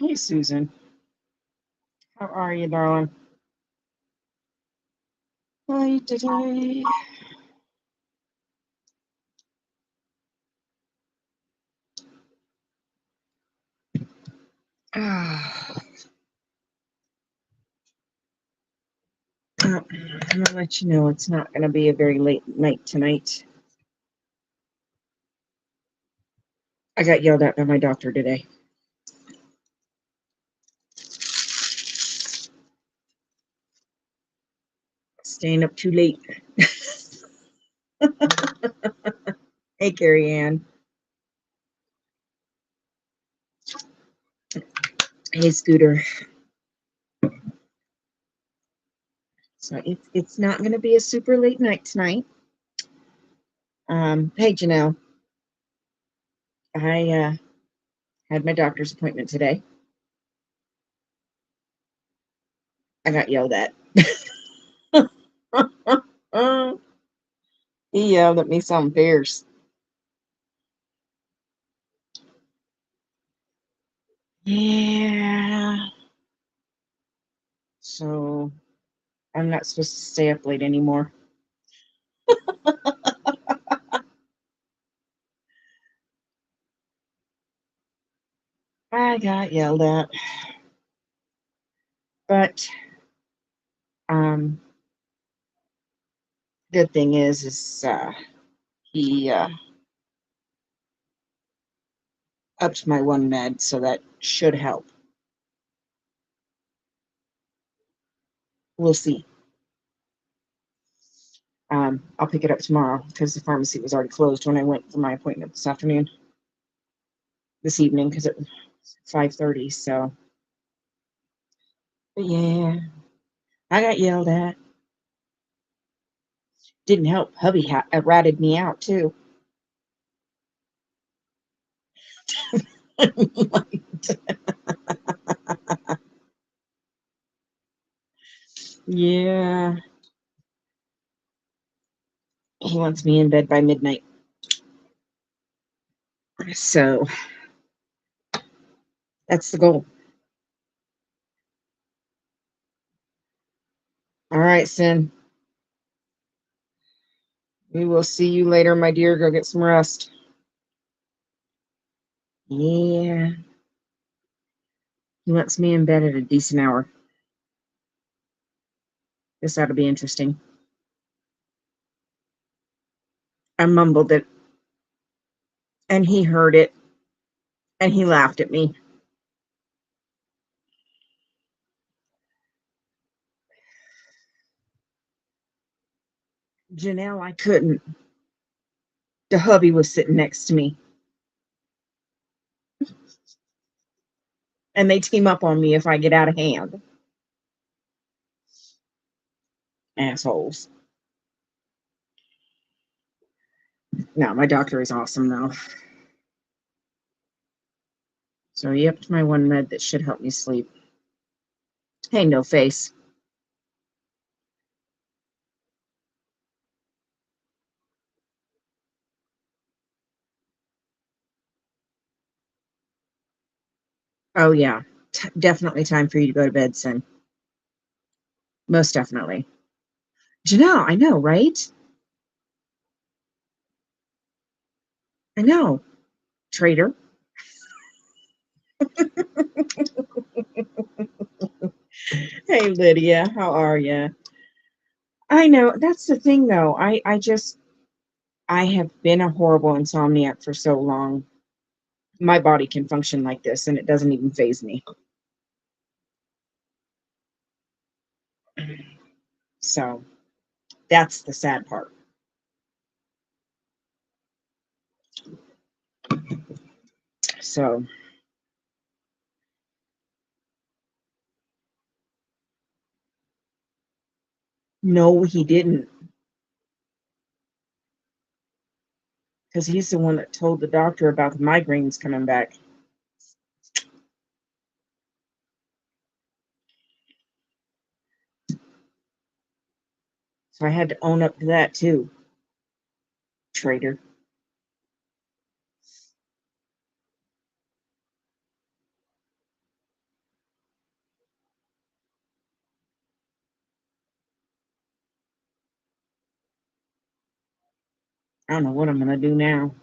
Hey, Susan. How are you, darling? Hi, today. Ah, I'm going to let you know it's not going to be a very late night tonight. I got yelled at by my doctor today. Staying up too late. Hey, Carrie Ann. Hey, Scooter. So it's not going to be a super late night tonight. Hey, Janelle. I had my doctor's appointment today. I got yelled at. He yelled at me something fierce. Yeah. So I'm not supposed to stay up late anymore. I got yelled at. But um good thing is he upped my one med, so that should help. We'll see. I'll pick it up tomorrow because the pharmacy was already closed when I went for my appointment this evening, because it was 5:30. So, but yeah, I got yelled at. Didn't help. Hubby ratted me out too. Yeah, he wants me in bed by midnight. So that's the goal. All right, Sin. We will see you later, my dear. Go get some rest. Yeah. He wants me in bed at a decent hour. This ought to be interesting. I mumbled it, and he heard it, and he laughed at me. Janelle, I couldn't. The hubby was sitting next to me, and they team up on me if I get out of hand. Assholes. No, my doctor is awesome, though. So he upped my one med that should help me sleep. Hey, no face. Oh, yeah. Definitely time for you to go to bed, Sin. Most definitely. Janelle, I know, right? I know. Traitor. Hey, Lydia, how are you? I know. That's the thing, though. I have been a horrible insomniac for so long. My body can function like this, and it doesn't even faze me. So that's the sad part. So, no, he didn't, because he's the one that told the doctor about the migraines coming back. So I had to own up to that too. Traitor. I don't know what I'm gonna do now.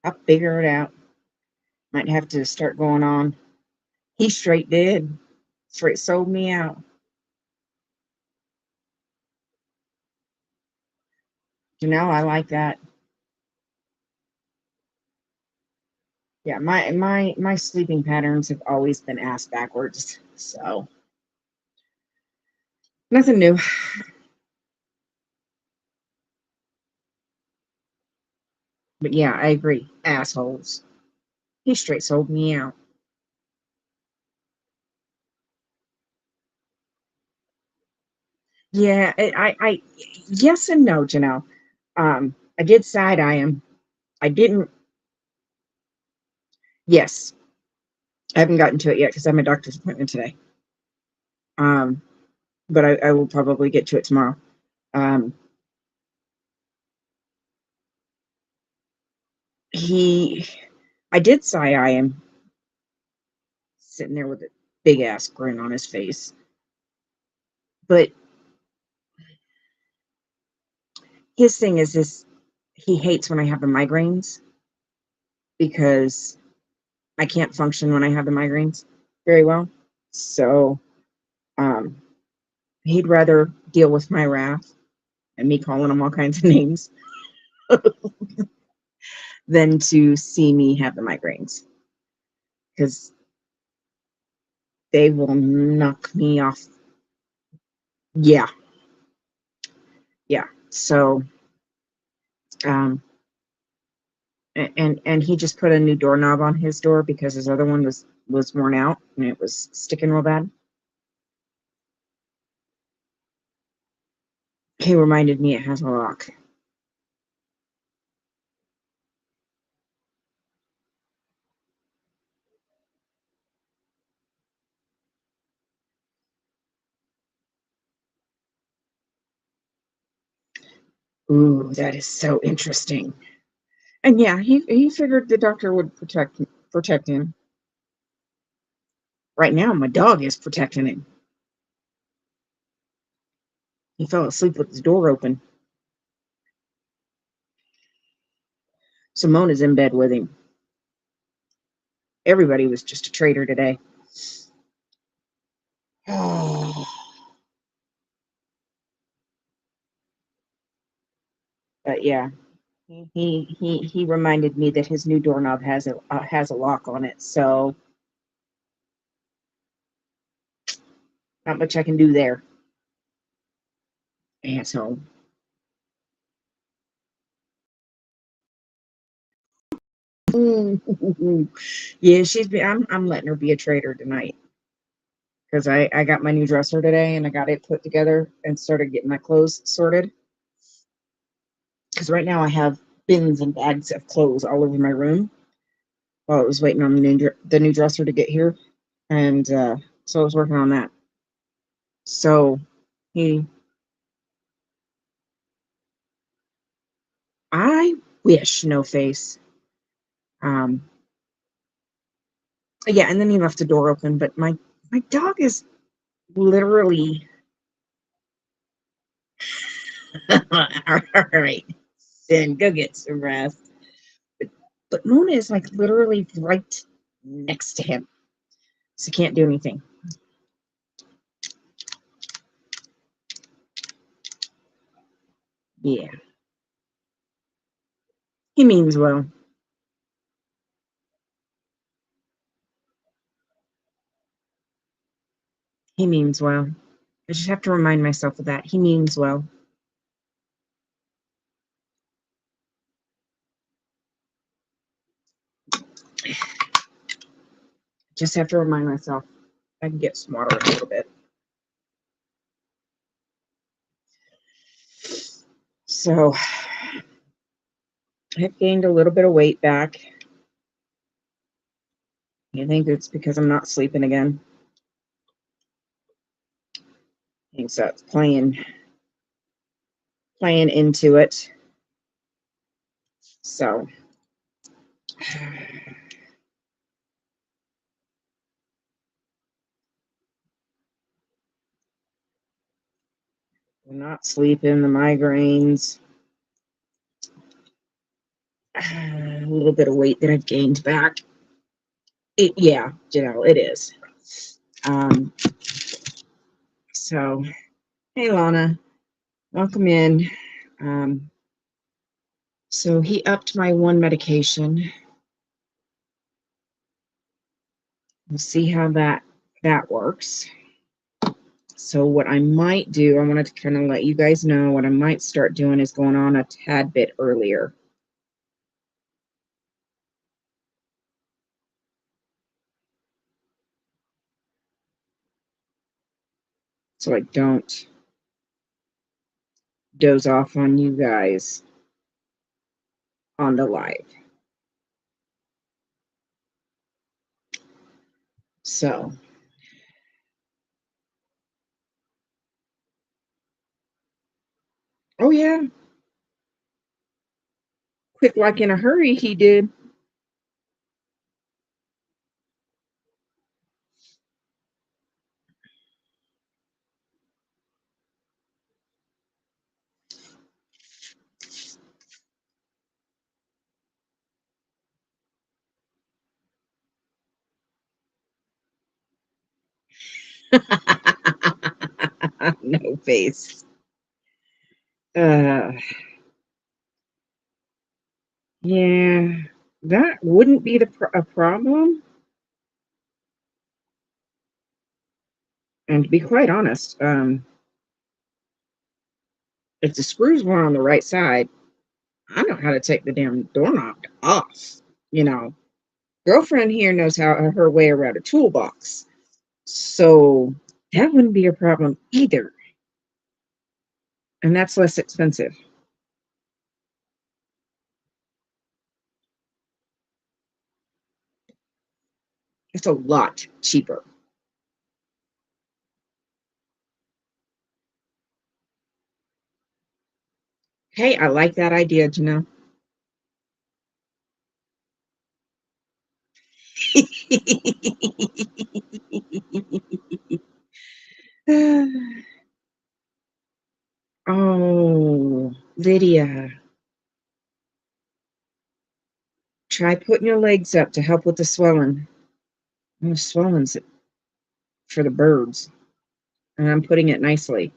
I'll figure it out. Might have to start going on. He straight did. Straight sold me out. I like that. Yeah, my sleeping patterns have always been ass backwards. So nothing new. But yeah, I agree. Assholes. He straight sold me out. Yeah, yes and no, I did side eye him. I didn't. Yes, I haven't gotten to it yet because I have my doctor's appointment today. Um, but I will probably get to it tomorrow. Um, he, I did side eye him, sitting there with a big ass grin on his face. But his thing is this: he hates when I have the migraines because I can't function when I have the migraines very well. So, um, he'd rather deal with my wrath and me calling him all kinds of names than to see me have the migraines because they will knock me off. Yeah, yeah. So, um, and he just put a new doorknob on his door because his other one was worn out and it was sticking real bad. He reminded me it has a lock. Ooh, that is so interesting. And yeah, he figured the doctor would protect him. Right now, my dog is protecting him. He fell asleep with his door open. Simone is in bed with him. Everybody was just a traitor today. But yeah, he reminded me that his new doorknob has a lock on it, so not much I can do there. Asshole. Yeah, I'm letting her be a traitor tonight because I got my new dresser today and I got it put together and started getting my clothes sorted. Because right now I have bins and bags of clothes all over my room while I was waiting on the new dresser to get here, and so I was working on that. So he, I wish no face. Um, yeah, and then he left the door open, but my dog is literally all right. Then go get some rest. But Mona is like literally right next to him, so can't do anything. Yeah, he means well. He means well. I just have to remind myself of that. He means well. Just have to remind myself. I can get smarter a little bit. So I've gained a little bit of weight back. I think it's because I'm not sleeping again. I think so. It's playing into it. So Not sleeping, the migraines, a little bit of weight that I've gained back. Yeah, it is. Um, so, hey, Lana, welcome in. Um, so he upped my one medication. We'll see how that works. So what I might do, I wanted to kind of let you guys know what I might start doing is going on a tad bit earlier. So I don't doze off on you guys on the live. So, oh yeah, quick like in a hurry, he did. No face. Uh, yeah, that wouldn't be a problem. And to be quite honest, if the screws were on the right side, I know how to take the damn doorknob off. You know, girlfriend here knows how her way around a toolbox, so that wouldn't be a problem either. And that's less expensive. It's a lot cheaper. Hey, I like that idea, Janelle. Oh, Lydia, try putting your legs up to help with the swelling. The swelling's for the birds, and I'm putting it nicely.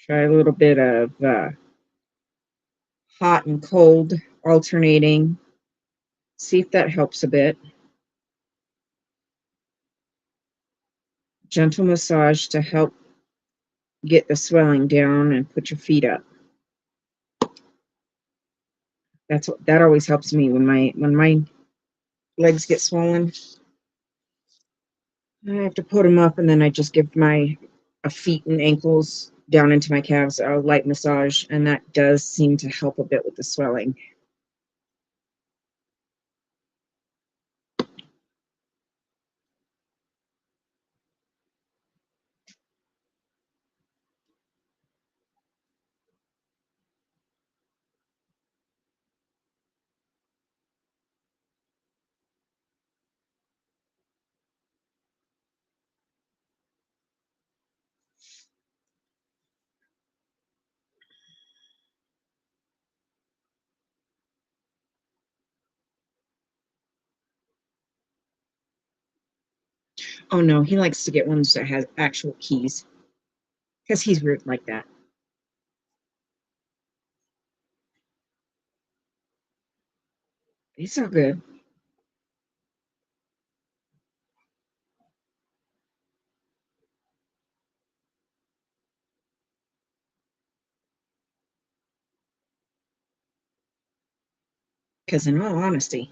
Try a little bit of hot and cold alternating. See if that helps a bit. Gentle massage to help get the swelling down and put your feet up. That always helps me when my legs get swollen. I have to put them up, and then I just give my feet and ankles down into my calves a light massage, and that does seem to help a bit with the swelling. Oh no, he likes to get ones that has actual keys because he's weird like that. He's so good. Because in all honesty,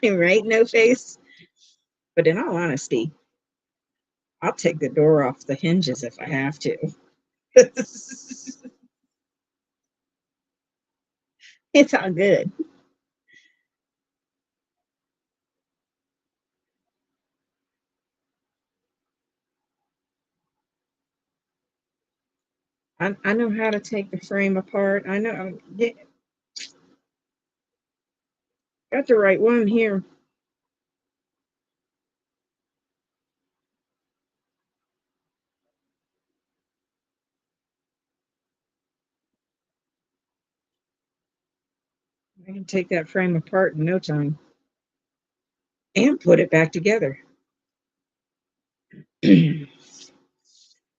right? No face. But in all honesty, I'll take the door off the hinges if I have to. It's all good. I know how to take the frame apart. I know. Got the right one here. I can take that frame apart in no time and put it back together.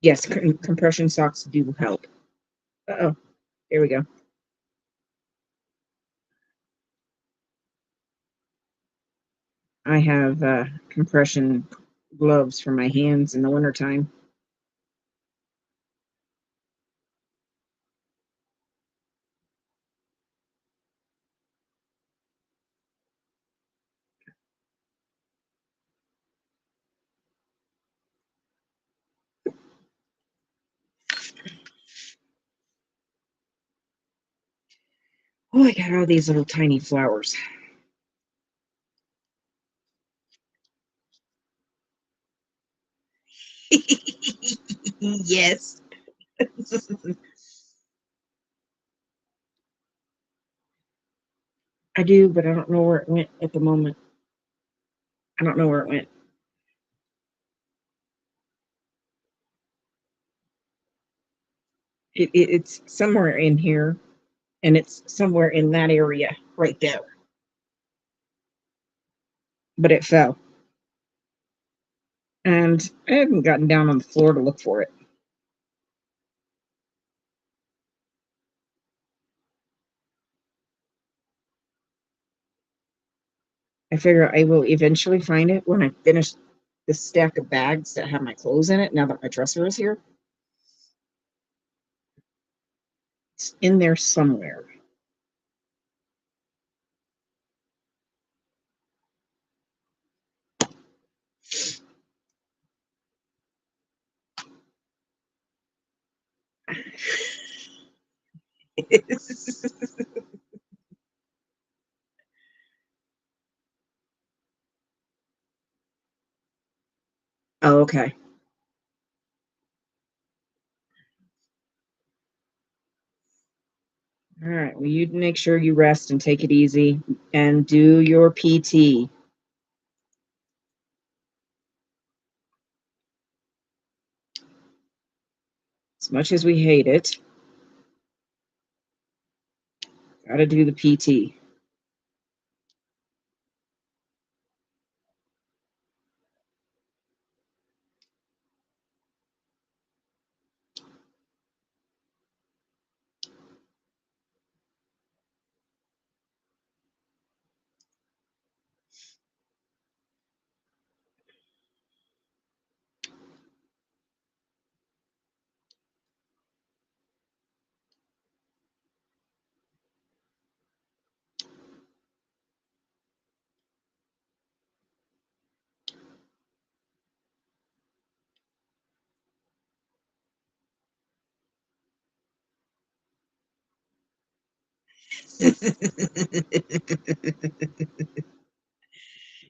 Yes, compression socks do help. Uh-oh, here we go. I have compression gloves for my hands in the wintertime. Oh, I got all these little tiny flowers. Yes. I do, but I don't know where it went at the moment. I don't know where it went. It's somewhere in here, and it's somewhere in that area right there. But it fell, and I haven't gotten down on the floor to look for it. I figure I will eventually find it when I finish this stack of bags that have my clothes in it. Now that my dresser is here, it's in there somewhere. Oh, okay. All right. Well, you make sure you rest and take it easy and do your PT. As much as we hate it, got to do the PT.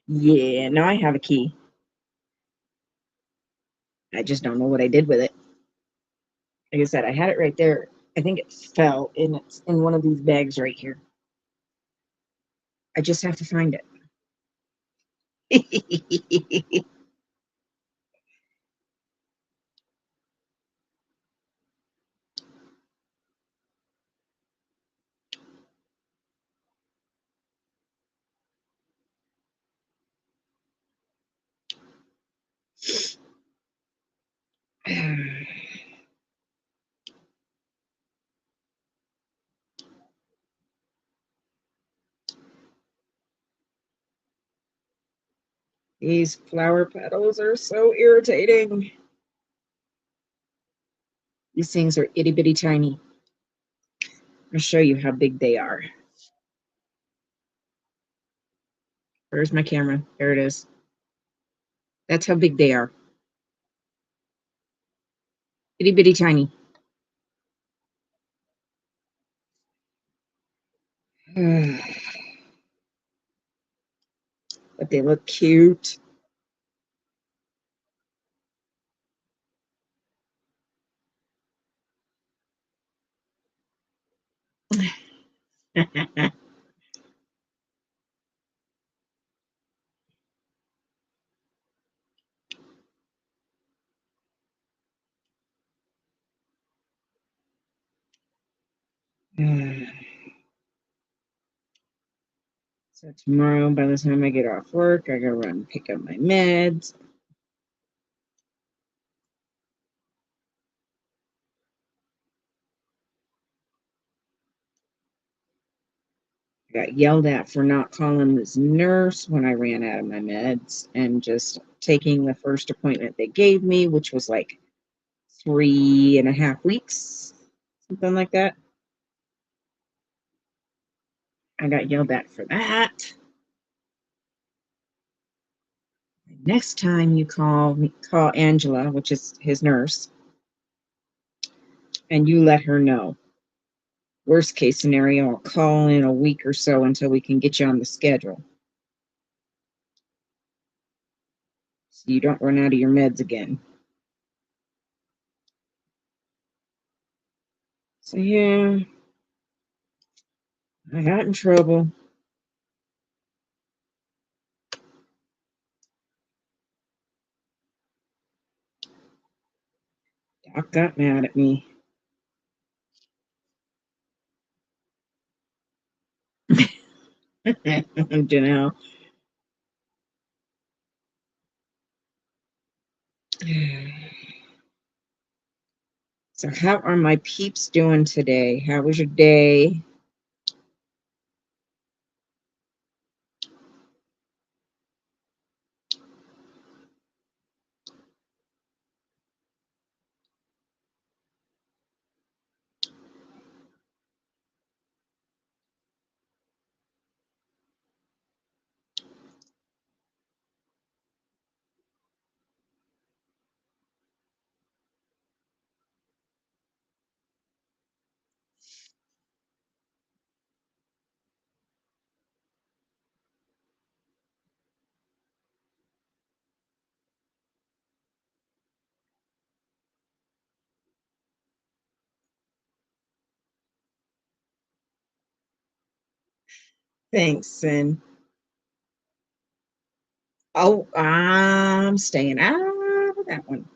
Yeah, now I have a key. I just don't know what I did with it. Like I said, I had it right there. I think it fell and it's in one of these bags right here. I just have to find it. These flower petals are so irritating. These things are itty bitty tiny. I'll show you how big they are. Where's my camera? There it is. That's how big they are. Itty bitty tiny. But they look cute. So tomorrow, by the time I get off work, I gotta run and pick up my meds. I got yelled at for not calling this nurse when I ran out of my meds and just taking the first appointment they gave me, which was like 3.5 weeks, something like that. I got yelled at for that. Next time you call Angela, which is his nurse, and you let her know. Worst case scenario, I'll call in a week or so until we can get you on the schedule. So you don't run out of your meds again. So yeah, I got in trouble. Doc got mad at me. You know. So how are my peeps doing today? How was your day? Thanks. And oh, I'm staying out of that one.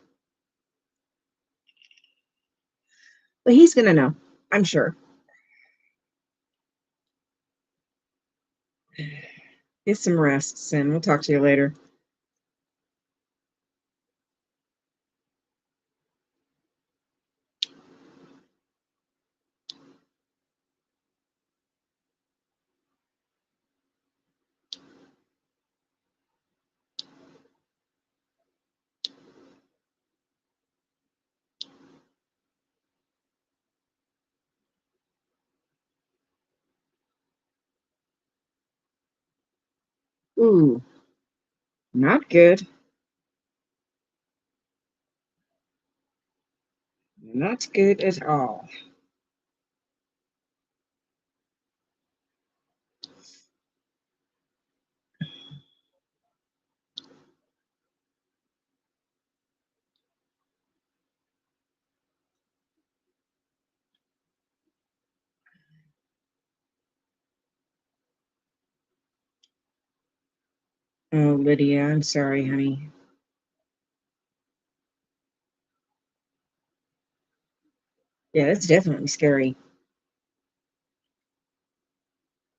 But he's gonna know, I'm sure. Get some rest, and we'll talk to you later. Ooh, not good. Not good at all. Oh, Lydia, I'm sorry, honey. Yeah, it's definitely scary.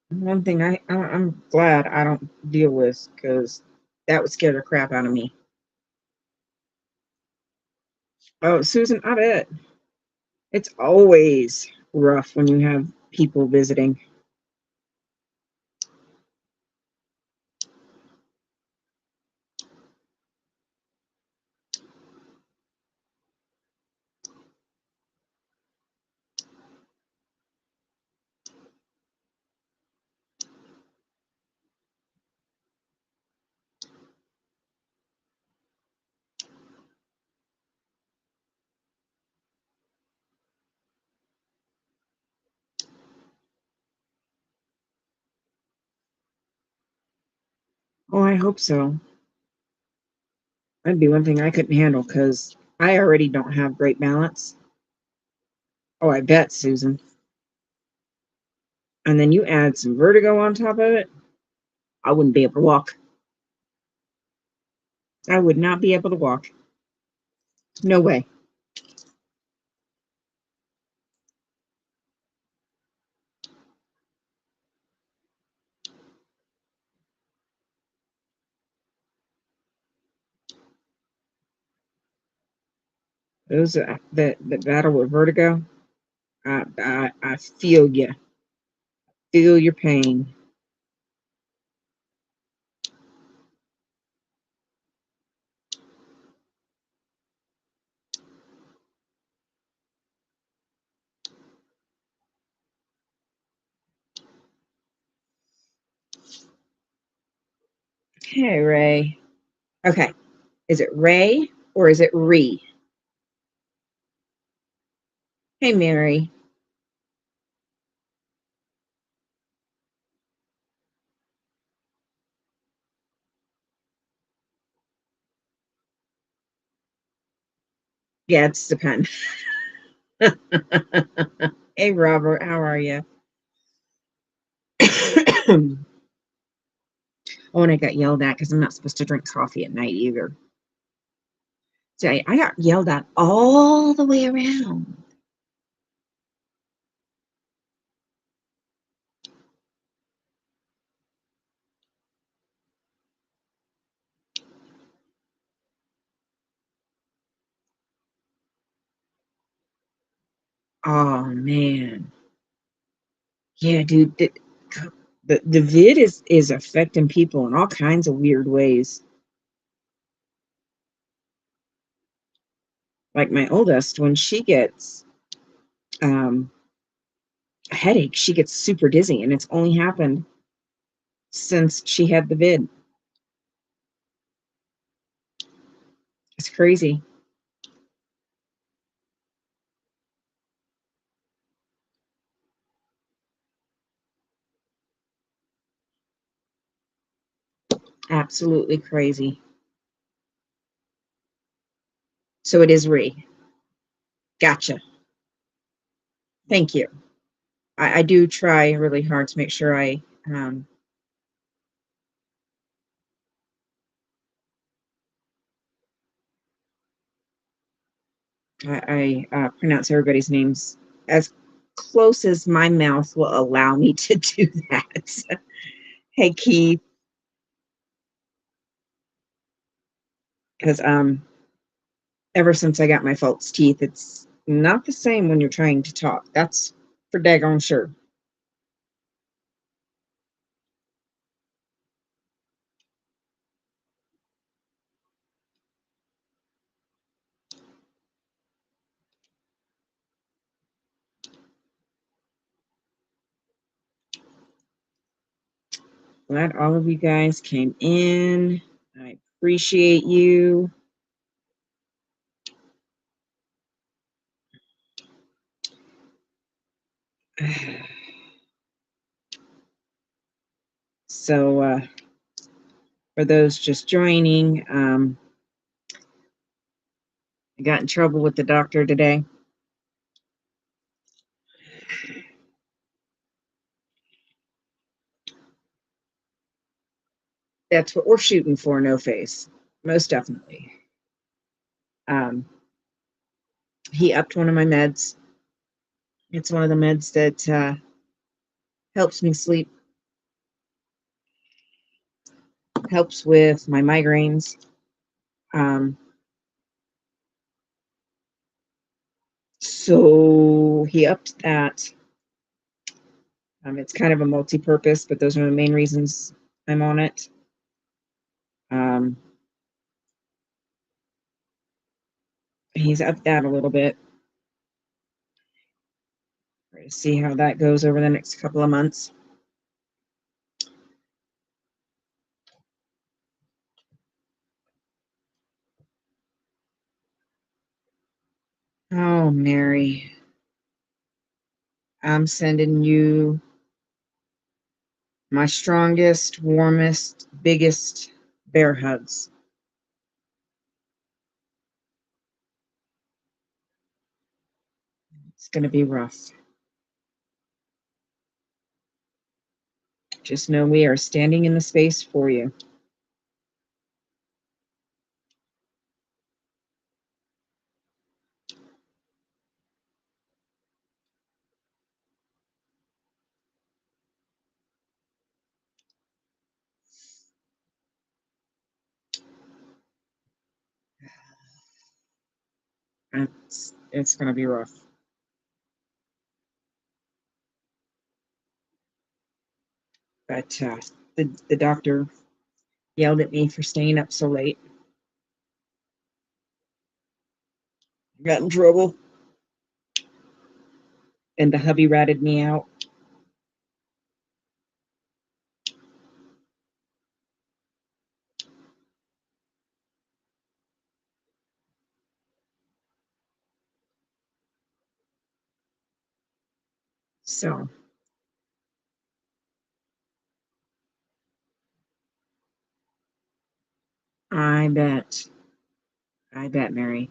One thing I'm glad I don't deal with because that would scare the crap out of me. Oh, Susan, I bet it's always rough when you have people visiting. Oh, I hope so. That'd be one thing I couldn't handle because I already don't have great balance. Oh, I bet, Susan. and then you add some vertigo on top of it, I wouldn't be able to walk. I would not be able to walk. No way. Those the battle with vertigo. I feel you. Feel your pain. Hey, Ray. Okay. Is it Ray or is it Ree? Hey, Mary. Yeah, it's depend. Hey, Robert. How are you? Oh, and I got yelled at because I'm not supposed to drink coffee at night either. So I got yelled at all the way around. Oh man. Yeah, dude. The vid is affecting people in all kinds of weird ways. Like my oldest, when she gets um, a headache, she gets super dizzy, and it's only happened since she had the vid. It's crazy. Absolutely crazy. So it is Ree. Gotcha. Thank you. I do try really hard to make sure I pronounce everybody's names as close as my mouth will allow me to do that. Hey, Keith, because ever since I got my false teeth, it's not the same when you're trying to talk. That's for daggone sure. Glad all of you guys came in. I appreciate you. So, for those just joining, I got in trouble with the doctor today. That's what we're shooting for, no face. Most definitely. Um, he upped one of my meds. It's one of the meds that helps me sleep, helps with my migraines. Um, so he upped that. It's kind of a multi-purpose, but those are the main reasons I'm on it. Um, he's upped that a little bit. Try to see how that goes over the next couple of months. Oh, Mary, I'm sending you my strongest, warmest, biggest bear hugs. It's going to be rough. Just know we are standing in the space for you. It's going to be rough. But the doctor yelled at me for staying up so late. Got in trouble. And the hubby ratted me out. So I bet, Mary.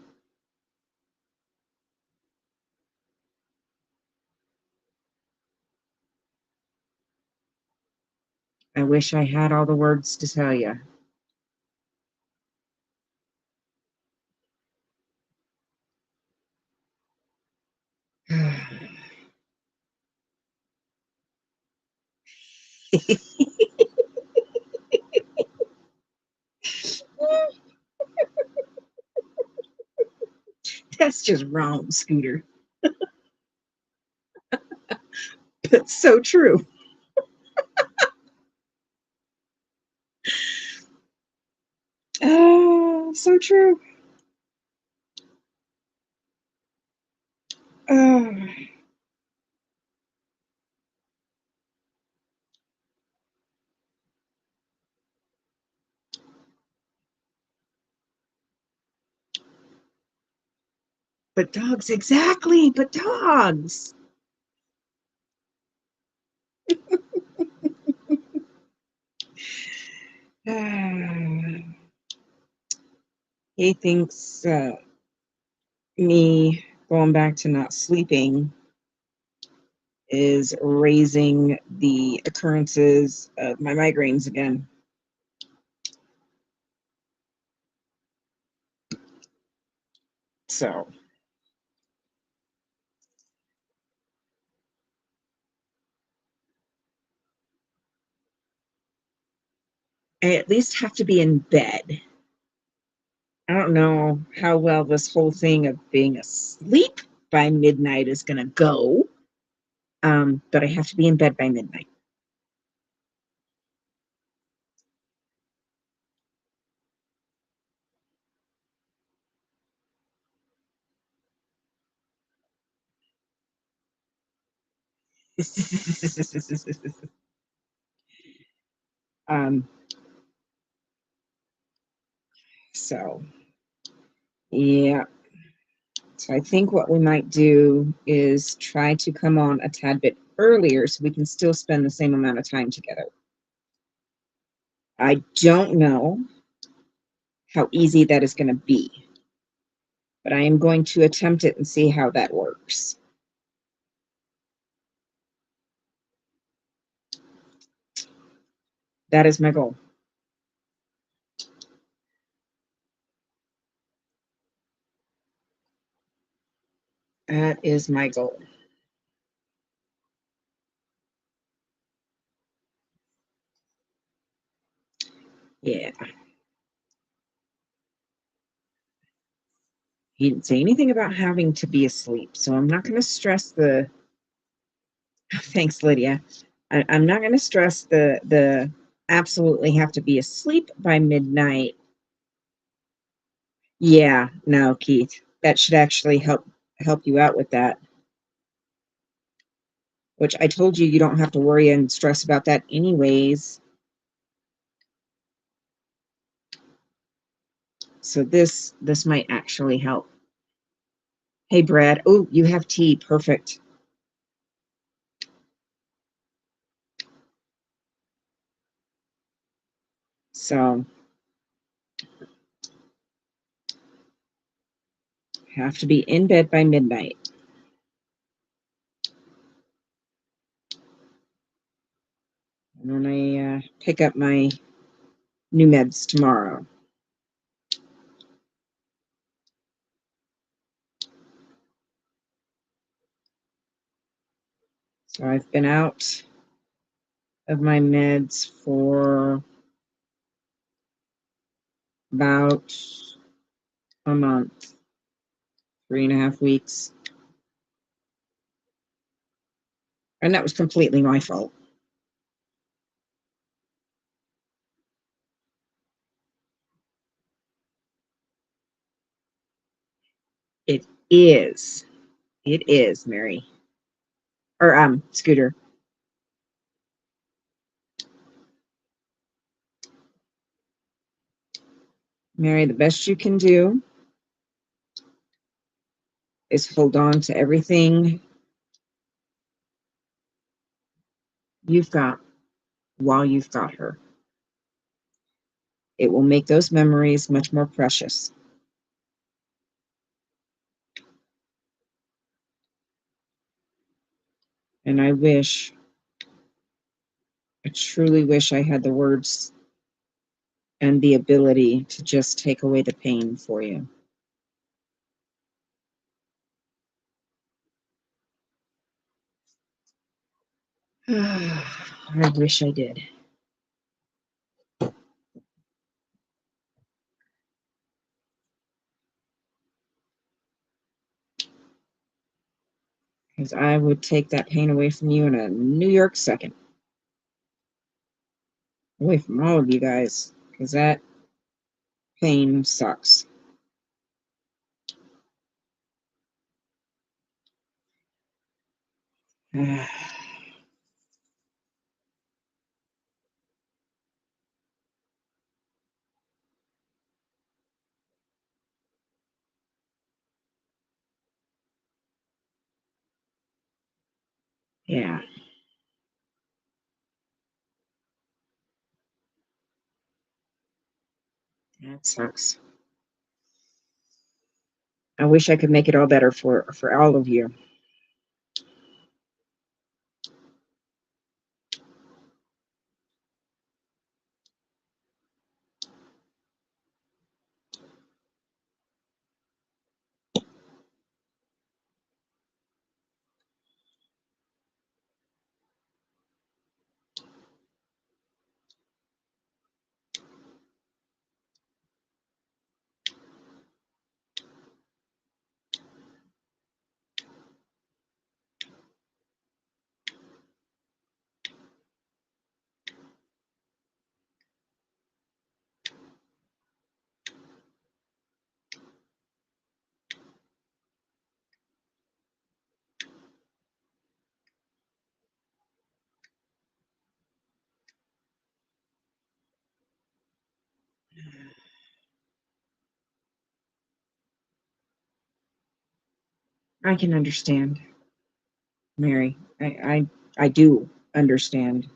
I wish I had all the words to tell you. That's just wrong, Scooter. But so true. So true. Uh, but dogs, exactly. But dogs. He thinks me going back to not sleeping is raising the occurrences of my migraines again. So I at least have to be in bed. I don't know how well this whole thing of being asleep by midnight is going to go, but I have to be in bed by midnight. um, so, yeah. So I think what we might do is try to come on a tad bit earlier so we can still spend the same amount of time together. I don't know how easy that is going to be, but I am going to attempt it and see how that works. That is my goal. That is my goal. Yeah. He didn't say anything about having to be asleep, so I'm not going to stress the. Thanks, Lydia. I'm not going to stress the absolutely have to be asleep by midnight. Yeah, no, Keith, that should actually help you out with that. Which I told you don't have to worry and stress about that anyways. So this might actually help. Hey, Brad. Oh, you have tea. Perfect. So have to be in bed by midnight. And then I pick up my new meds tomorrow. So I've been out of my meds for about a month, 3.5 weeks. And that was completely my fault. It is. It is, Mary. Or Scooter. Mary, the best you can do is hold on to everything you've got while you've got her. It will make those memories much more precious. And I truly wish I had the words and the ability to just take away the pain for you. I wish I did. Because I would take that pain away from you in a New York second. Away from all of you guys. Because that pain sucks. Yeah, that sucks. I wish I could make it all better for all of you. I can understand, Mary. I do understand.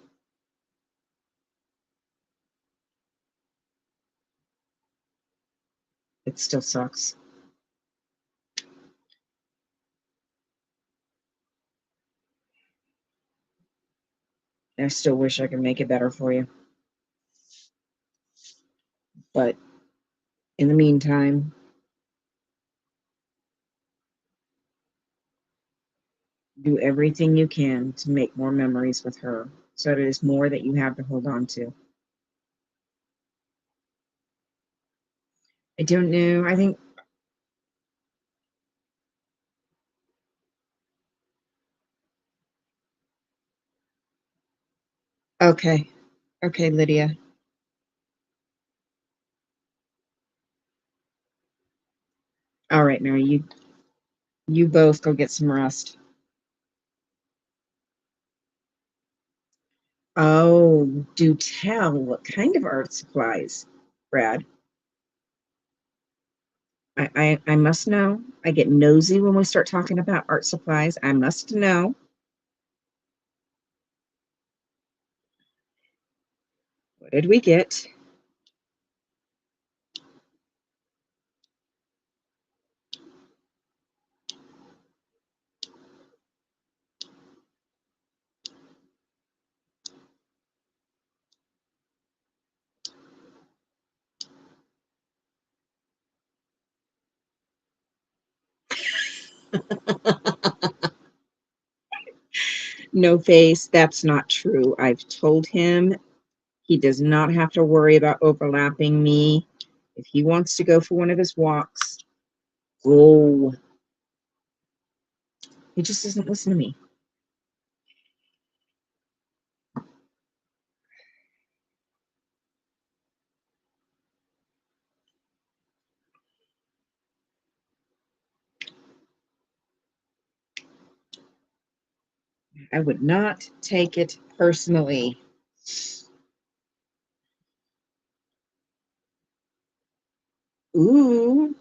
It still sucks. I still wish I could make it better for you. But in the meantime, do everything you can to make more memories with her so that it is more that you have to hold on to. I don't know. I think, okay. Okay, Lydia. All right, Mary, you both go get some rest. Oh, do tell. What kind of art supplies, Brad? I must know. I get nosy when we start talking about art supplies. I must know. What did we get? No face, that's not true. I've told him he does not have to worry about overlapping me. If he wants to go for one of his walks, go. He just doesn't listen to me. I would not take it personally. Ooh.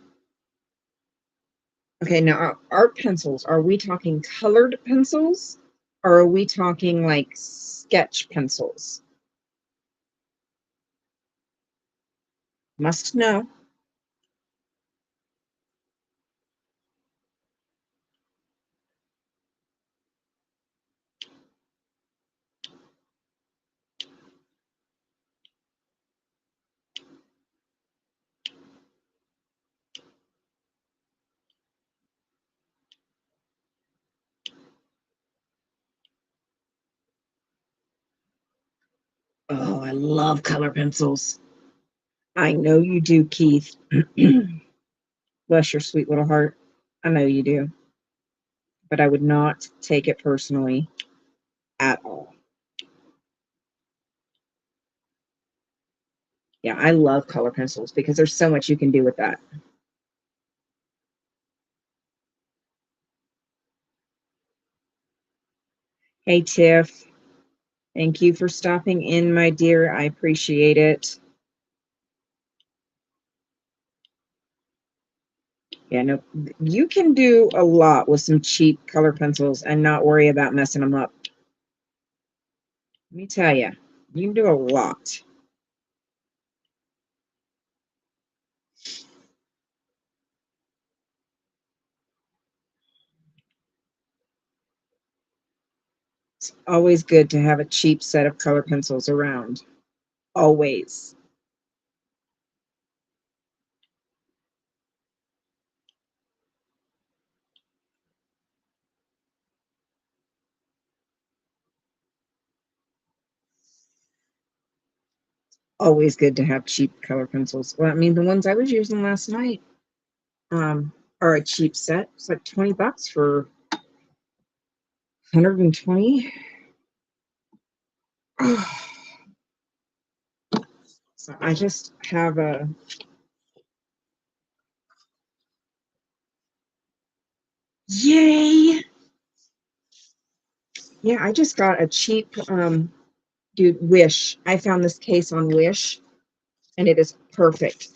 Okay, now art pencils, are we talking colored pencils or are we talking like sketch pencils? Must know. Oh, I love color pencils. I know you do, Keith. Bless your sweet little heart. I know you do. But I would not take it personally at all. Yeah, I love color pencils because there's so much you can do with that. Hey, Tiff. Thank you for stopping in, my dear. I appreciate it. Yeah, no, you can do a lot with some cheap color pencils and not worry about messing them up. Let me tell you, you can do a lot. It's always good to have a cheap set of color pencils around. Always. Always good to have cheap color pencils. Well, I mean, the ones I was using last night are a cheap set. It's like 20 bucks for 120. So I just have a, yay! Yeah, I just got a cheap, dude, Wish. I found this case on Wish and it is perfect.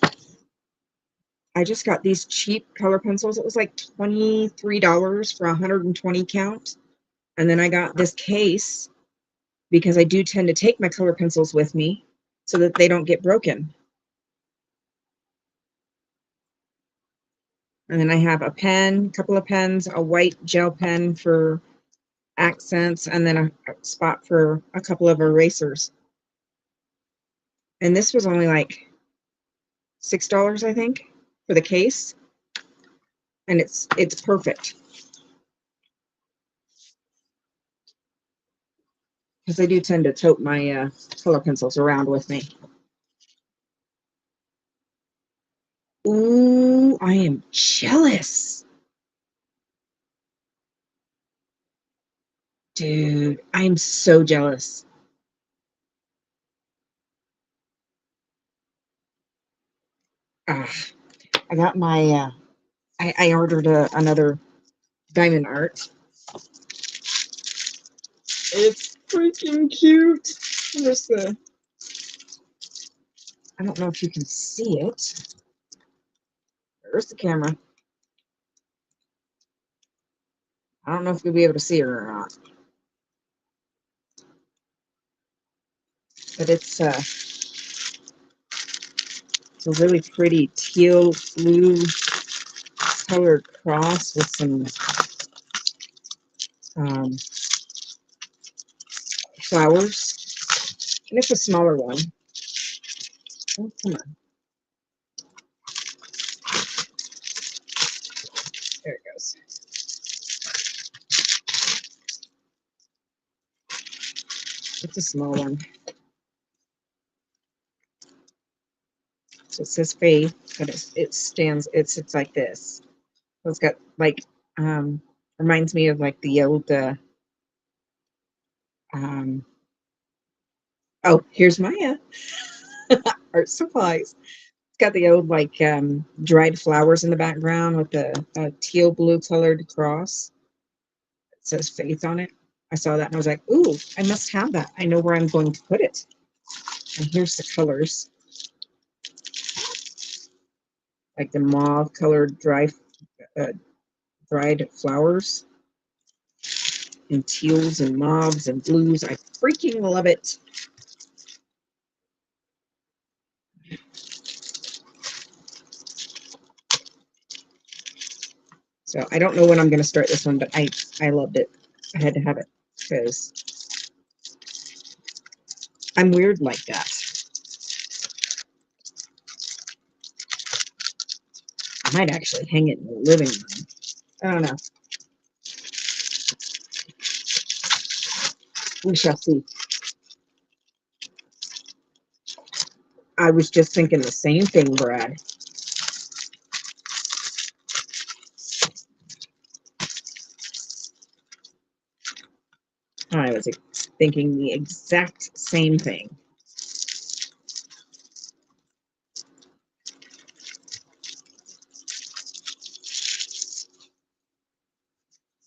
I just got these cheap color pencils. It was like $23 for 120 count. And then I got this case because I do tend to take my color pencils with me so that they don't get broken. And then I have a pen, a couple of pens, a white gel pen for accents, and then a spot for a couple of erasers. And this was only like $6, I think, for the case. And it's perfect. Because I do tend to tote my color pencils around with me. Ooh, I am jealous. Dude, I'm so jealous. Ah, I got my, I ordered another diamond art. It's freaking cute. There's the, I don't know if you can see it. There's the camera. I don't know if you'll be able to see it or not. But it's a really pretty teal blue colored cross with some um, flowers. And it's a smaller one. Oh, come on. There it goes. It's a small one. So it says Faith, but it's like this. So it's got like reminds me of like the old um oh, here's Maya. Art supplies. It's got the old like dried flowers in the background with the teal blue colored cross. It says Faith on it. I saw that and I was like, ooh, I must have that. I know where I'm going to put it. And here's the colors, like the mauve colored uh, dried flowers and teals and mauves and blues. I freaking love it. So I don't know when I'm going to start this one, but I loved it. I had to have it because I'm weird like that. I might actually hang it in the living room. I don't know. We shall see. I was just thinking the same thing, Brad. I was thinking the exact same thing.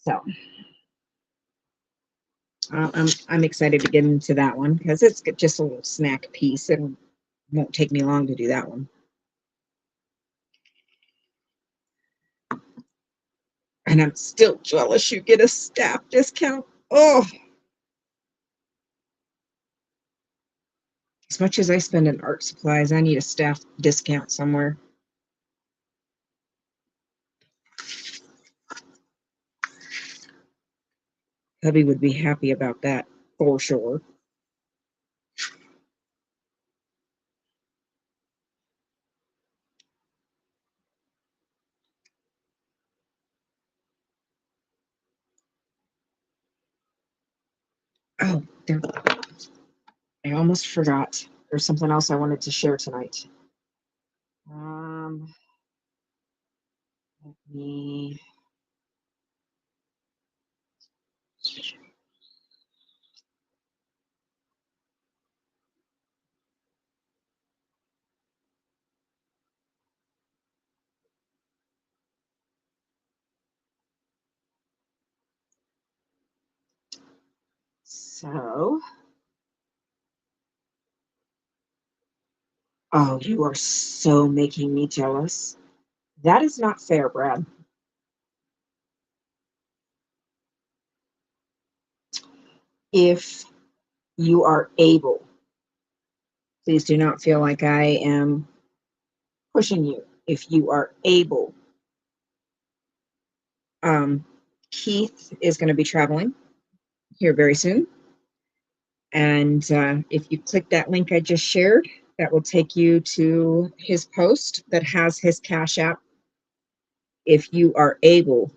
So I'm excited to get into that one because it's just a little snack piece and won't take me long to do that one. And I'm still jealous you get a staff discount. Oh, as much as I spend in art supplies, I need a staff discount somewhere. Hubby would be happy about that for sure. Oh, there, I almost forgot. There's something else I wanted to share tonight. Let me. So, oh, you are so making me jealous. That is not fair, Brad. If you are able, please do not feel like I am pushing you. If you are able, um, Keith is going to be traveling here very soon. And if you click that link I just shared, that will take you to his post that has his Cash App. If you are able,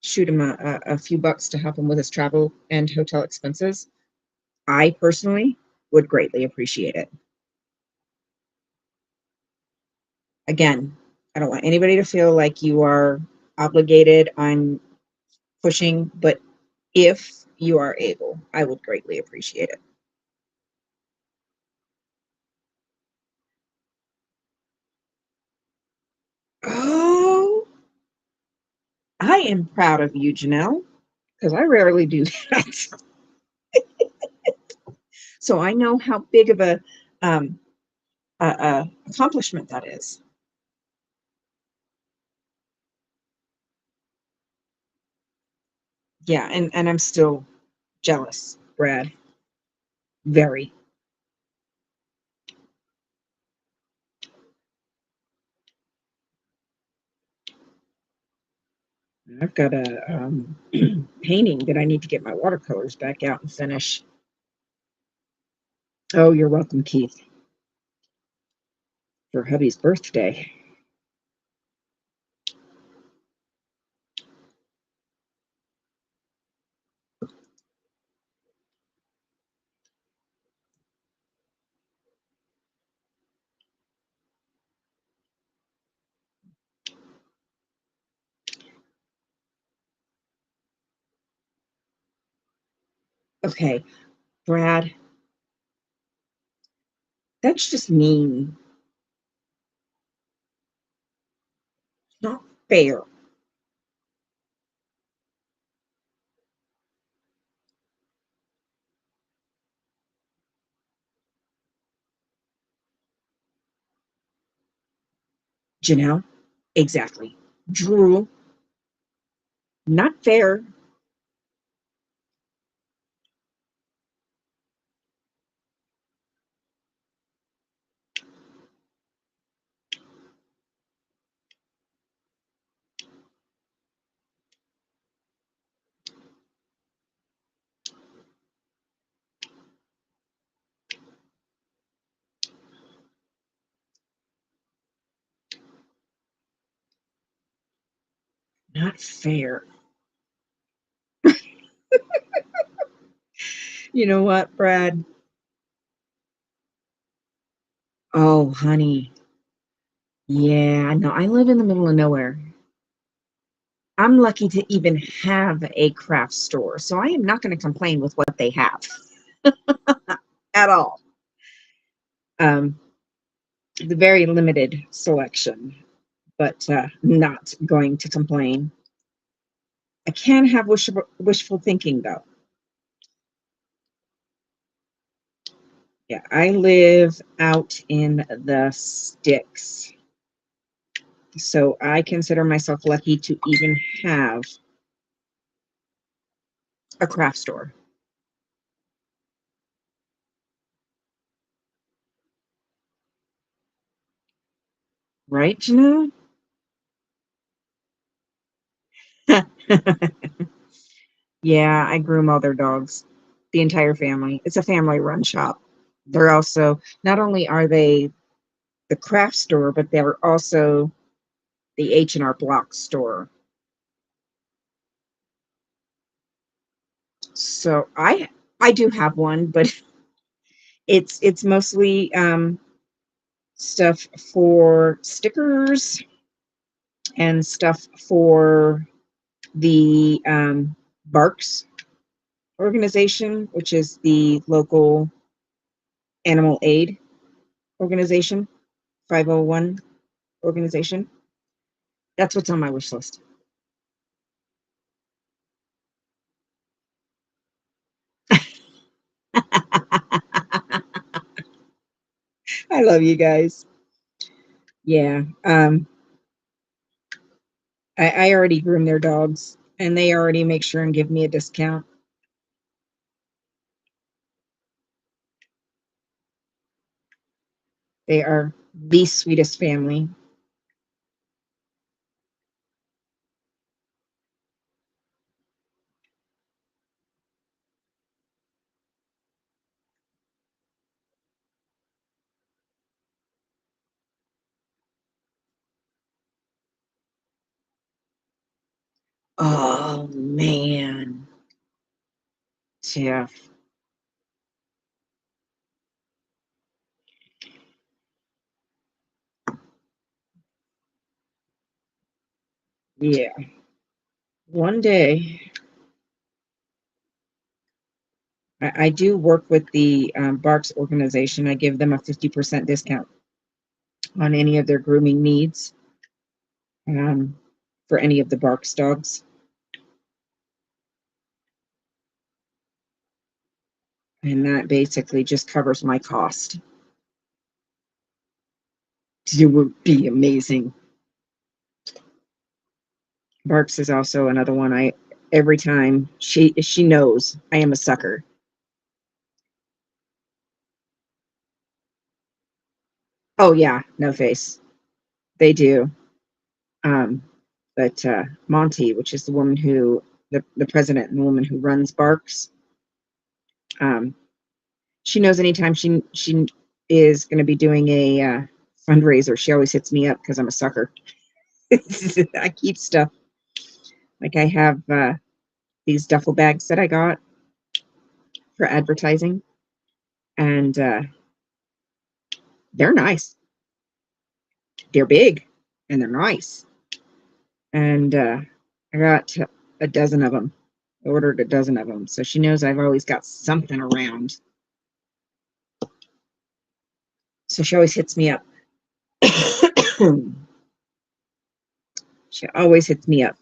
shoot him a few bucks to help him with his travel and hotel expenses. I personally would greatly appreciate it. Again, I don't want anybody to feel like you are obligated on pushing, but if you are able, I would greatly appreciate it. Oh, I am proud of you, Janelle, because I rarely do that. So I know how big of um, a accomplishment that is. Yeah, and I'm still jealous, Brad. Very. I've got a painting that I need to get my watercolors back out and finish. Oh, you're welcome, Keith, for hubby's birthday. Okay, Brad, that's just mean. Not fair. Janelle, exactly. Drew, not fair. Not fair. You know what, Brad? Oh, honey. Yeah, no, I live in the middle of nowhere. I'm lucky to even have a craft store, so I am not going to complain with what they have at all. Um, the very limited selection, but not going to complain. I can have wishful thinking, though. Yeah, I live out in the sticks, so I consider myself lucky to even have a craft store. Right, Janelle? Yeah, I groom all their dogs, the entire family. It's a family run shop. They're also, not only are they the craft store, but they're also the H&R Block store. So I do have one, but it's mostly stuff for stickers and stuff for the Barks organization, which is the local animal aid organization, 501 organization. That's what's on my wish list. I love you guys. Yeah. I already groom their dogs and they already make sure and give me a discount. They are the sweetest family. Oh man. Jeff. Yeah. One day I do work with the Barks organization. I give them a 50% discount on any of their grooming needs um, for any of the Barks dogs. And that basically just covers my cost. It would be amazing. Barks is also another one I every time she knows I am a sucker. Oh yeah, no face. They do. Um, but Monty, which is the woman who the president and the woman who runs Barks, um, she knows anytime she is going to be doing a fundraiser, she always hits me up because I'm a sucker. I keep stuff like I have these duffel bags that I got for advertising, and they're nice. They're big and they're nice, and I got a dozen of them. I ordered a dozen of them, so she knows I've always got something around. So she always hits me up. She always hits me up.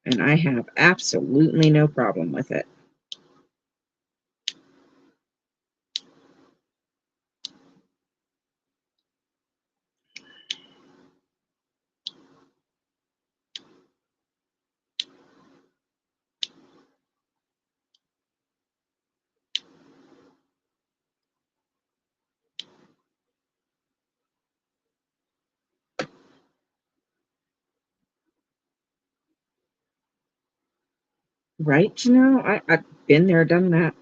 And I have absolutely no problem with it. Right? I've been there, done that.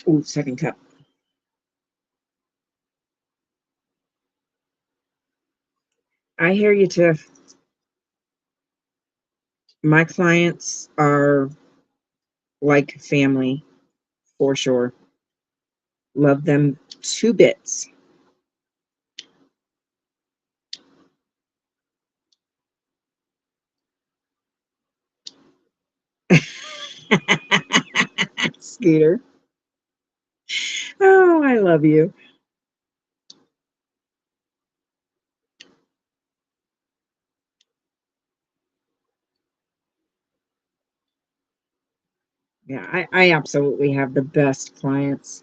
Ooh, second cup. I hear you, Tiff. My clients are like family for sure. Love them to bits. Scooter. Oh, I love you. Yeah, I absolutely have the best clients.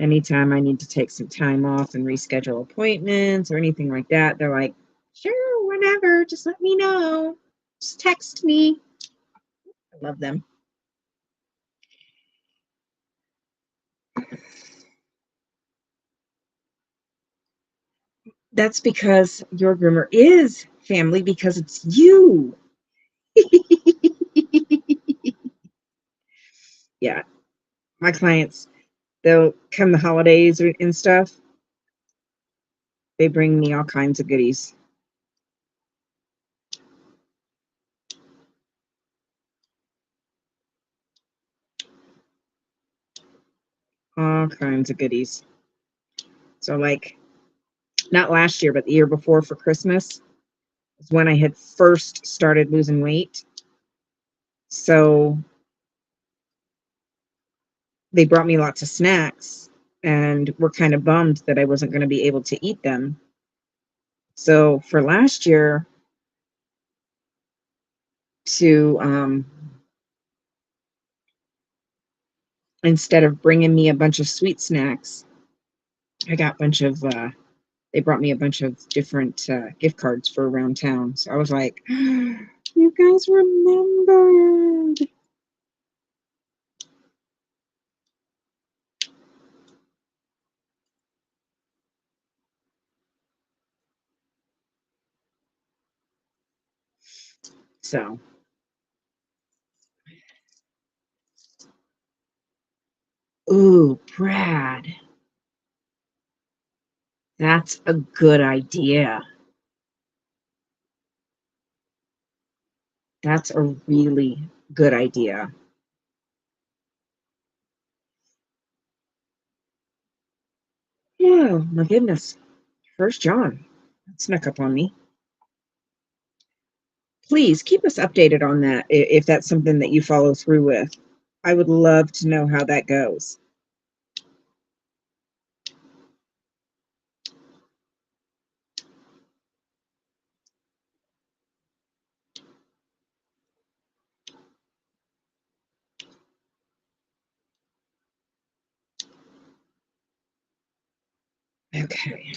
Anytime I need to take some time off and reschedule appointments or anything like that, they're like, sure, whenever, just let me know. Just text me. I love them. That's because your groomer is family because it's you. Yeah, my clients, they'll come the holidays and stuff. They bring me all kinds of goodies. All kinds of goodies. So, like, not last year, but the year before for Christmas is when I had first started losing weight. So they brought me lots of snacks and were kind of bummed that I wasn't going to be able to eat them. So for last year, to instead of bringing me a bunch of sweet snacks, I got a bunch of they brought me a bunch of different gift cards for around town. So I was like, you guys remembered. So, ooh, Brad, that's a good idea. That's a really good idea. Oh, my goodness. First John. That snuck up on me. Please keep us updated on that if that's something that you follow through with. I would love to know how that goes. Okay.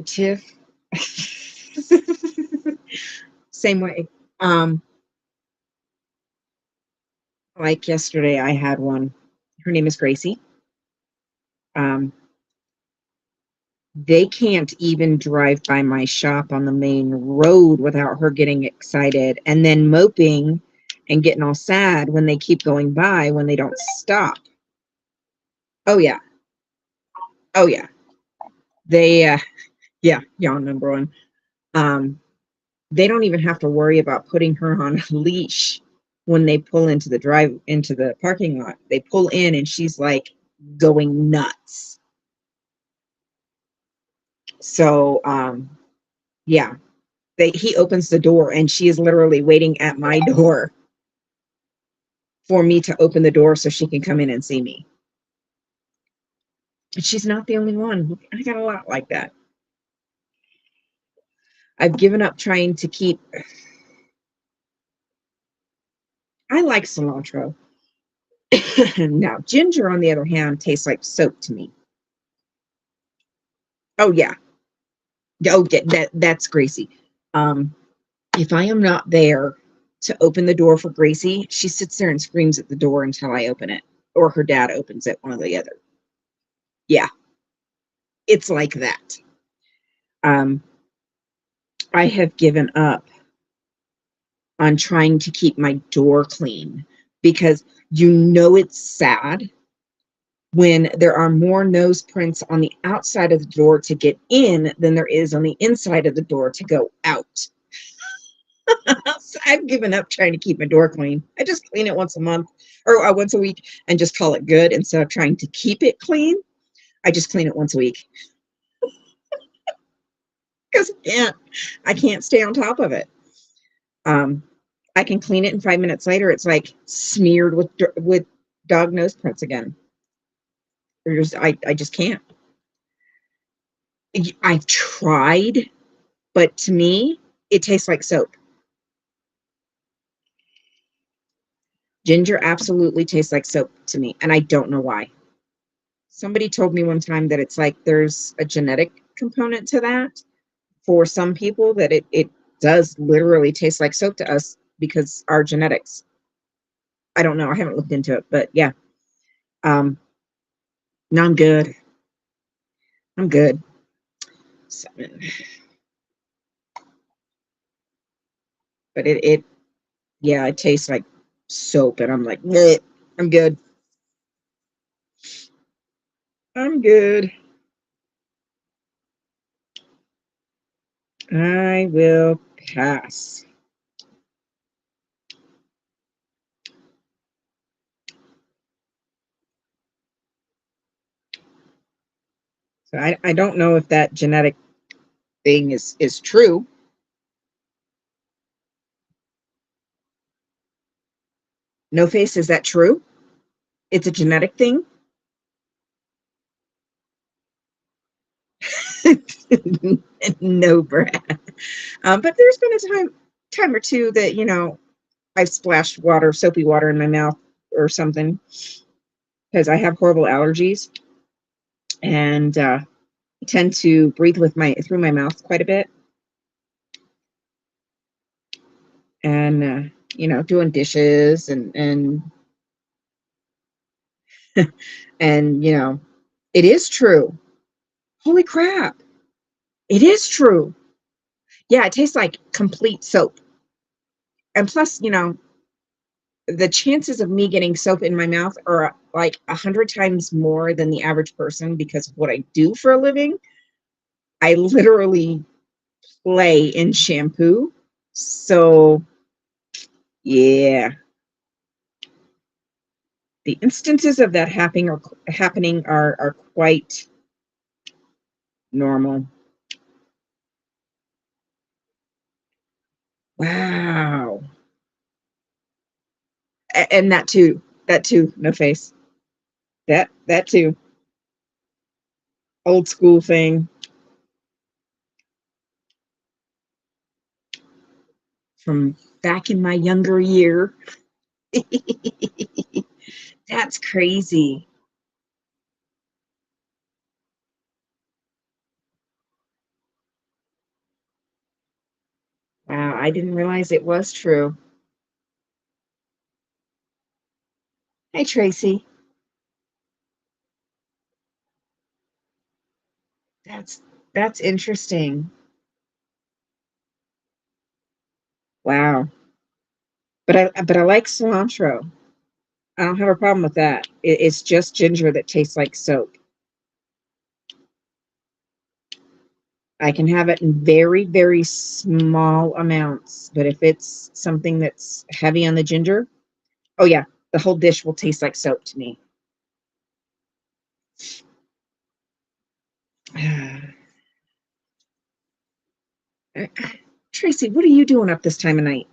Tiff. Same way. Um, like yesterday, I had one. Her name is Gracie. Um, They can't even drive by my shop on the main road without her getting excited and then moping and getting all sad when they keep going by when they don't stop. Oh yeah. Oh yeah. They yeah, yawn number one. Um they don't even have to worry about putting her on a leash when they pull into the parking lot. They pull in and she's like going nuts. So yeah, he opens the door and she is literally waiting at my door for me to open the door so she can come in and see me. And she's not the only one. I got a lot like that. I've given up trying to keep. I like cilantro. Now, ginger, on the other hand, tastes like soap to me. Oh yeah. Oh, yeah, that's Gracie. Um, if I am not there to open the door for Gracie, she sits there and screams at the door until I open it, or her dad opens it, one or the other. Yeah, it's like that. Um, I have given up on trying to keep my door clean because it's sad when there are more nose prints on the outside of the door to get in than there is on the inside of the door to go out. So I've given up trying to keep my door clean. I just clean it once a month or once a week and just call it good instead of trying to keep it clean. I just clean it once a week because I can't stay on top of it. Um, I can clean it and 5 minutes later, it's like smeared with dog nose prints again. I just can't. I've tried, but to me, it tastes like soap. Ginger absolutely tastes like soap to me, and I don't know why. Somebody told me one time that it's like there's a genetic component to that for some people, that it does literally taste like soap to us because our genetics. I don't know. I haven't looked into it, but yeah. Um, no, I'm good. I'm good. So, but yeah, it tastes like soap, and I'm like, "Bleh, I'm good. I'm good. I will pass." So I don't know if that genetic thing is true. No face, is that true? It's a genetic thing. No, Brad. But there's been a time or two that I've splashed soapy water in my mouth or something because I have horrible allergies and tend to breathe with my through my mouth quite a bit. And doing dishes and it is true. Holy crap. It is true. Yeah, it tastes like complete soap. And plus, the chances of me getting soap in my mouth are like 100 times more than the average person because of what I do for a living. I literally play in shampoo. So, yeah, the instances of that happening are quite normal. Wow. And that too, no face. That too. Old school thing from back in my younger year. That's crazy. Wow, I didn't realize it was true. Hey, Tracy. That's that's interesting. Wow. But I like cilantro. I don't have a problem with that. It's just ginger that tastes like soap. I can have it in very, very small amounts, but if it's something that's heavy on the ginger, oh yeah, the whole dish will taste like soap to me. Tracy, what are you doing up this time of night?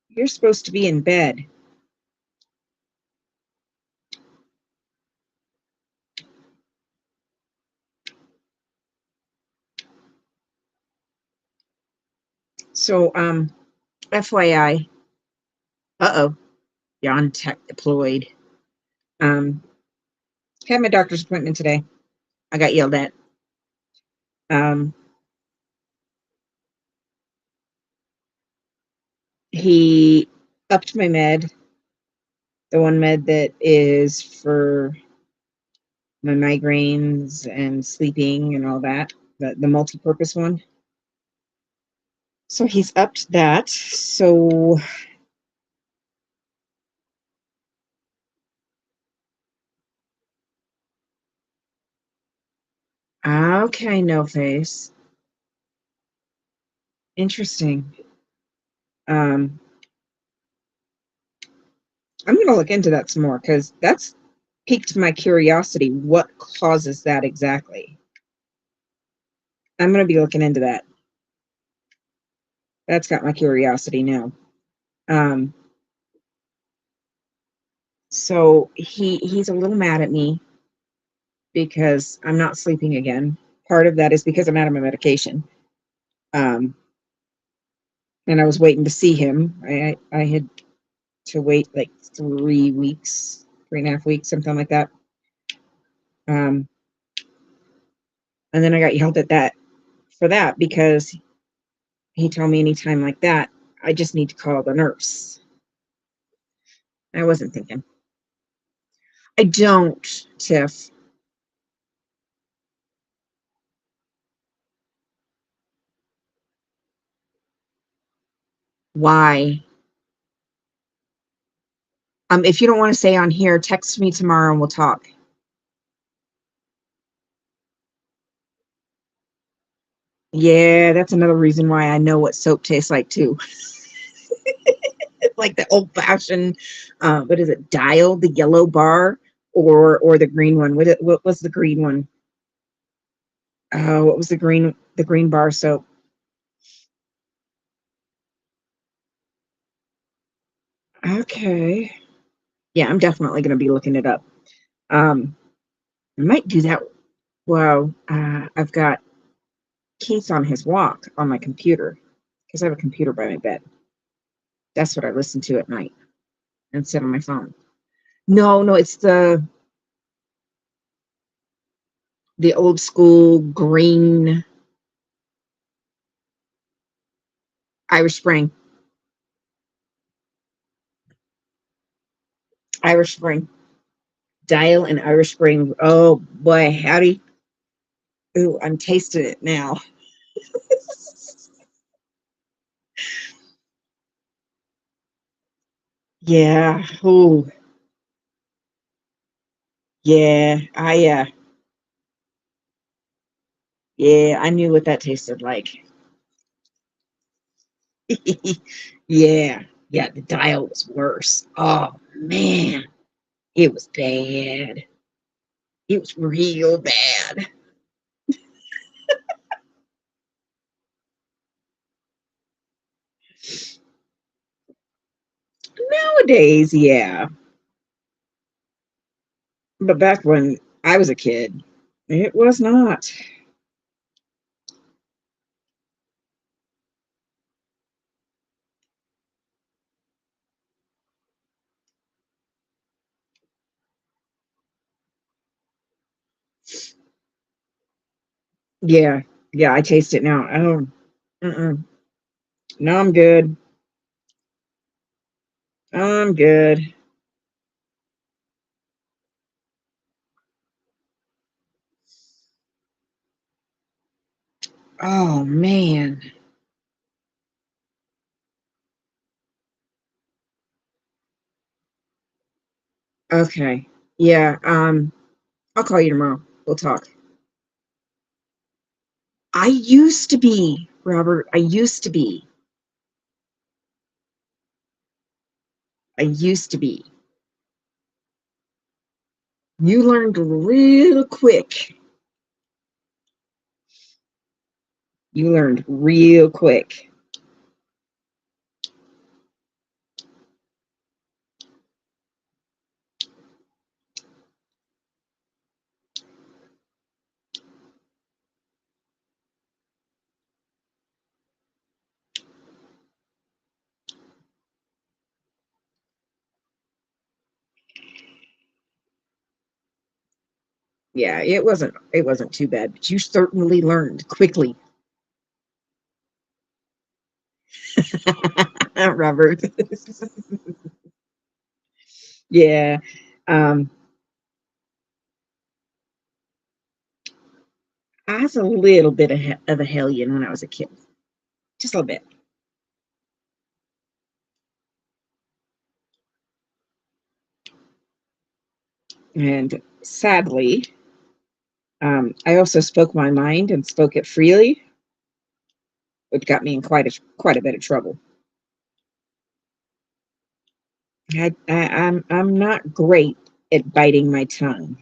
You're supposed to be in bed. So, FYI, uh-oh, Jan tech deployed. Um, had my doctor's appointment today. I got yelled at. Um, he upped my med, the one med that is for my migraines and sleeping and all that, the multi-purpose one. So he's upped that. So okay, no face. Interesting. Um, I'm gonna look into that some more because that's piqued my curiosity. What causes that exactly? I'm gonna be looking into that. That's got my curiosity now. Um, so he's a little mad at me because I'm not sleeping again. Part of that is because I'm out of my medication. Um, and I was waiting to see him. I had to wait like 3 weeks, 3.5 weeks, something like that. Um, and then I got yelled at that for that because he told me anytime like that, I just need to call the nurse. I wasn't thinking. I don't, Tiff. Why? If you don't want to say on here, text me tomorrow and we'll talk. Yeah, that's another reason why I know what soap tastes like too. Like the old fashioned, what is it? Dial, the yellow bar, or the green one. What was the green one? What was the green bar soap? Okay. Yeah, I'm definitely going to be looking it up. I might do that. Well, I've got Keith on his walk on my computer because I have a computer by my bed. That's what I listen to at night instead of my phone. No, no, it's the old school green Irish Spring. Irish Spring. Dial and Irish Spring. Oh boy, howdy. Ooh, I'm tasting it now. Yeah. Ooh, yeah. Yeah, I knew what that tasted like. Yeah. Yeah, the dial was worse. Oh man, it was bad. It was real bad. Nowadays, yeah. But back when I was a kid, it was not. Yeah. Yeah, I taste it now. Oh, mm-mm. No, I'm good. I'm good. Oh man. Okay. Yeah. I'll call you tomorrow. We'll talk. I used to be, Robert. I used to be. I used to be. You learned real quick. You learned real quick. Yeah, it wasn't too bad, but you certainly learned quickly. Robert. Yeah. Um, I was a little bit of a hellion when I was a kid. Just a little bit. And sadly, I also spoke my mind and spoke it freely, which got me in quite a bit of trouble. I'm not great at biting my tongue.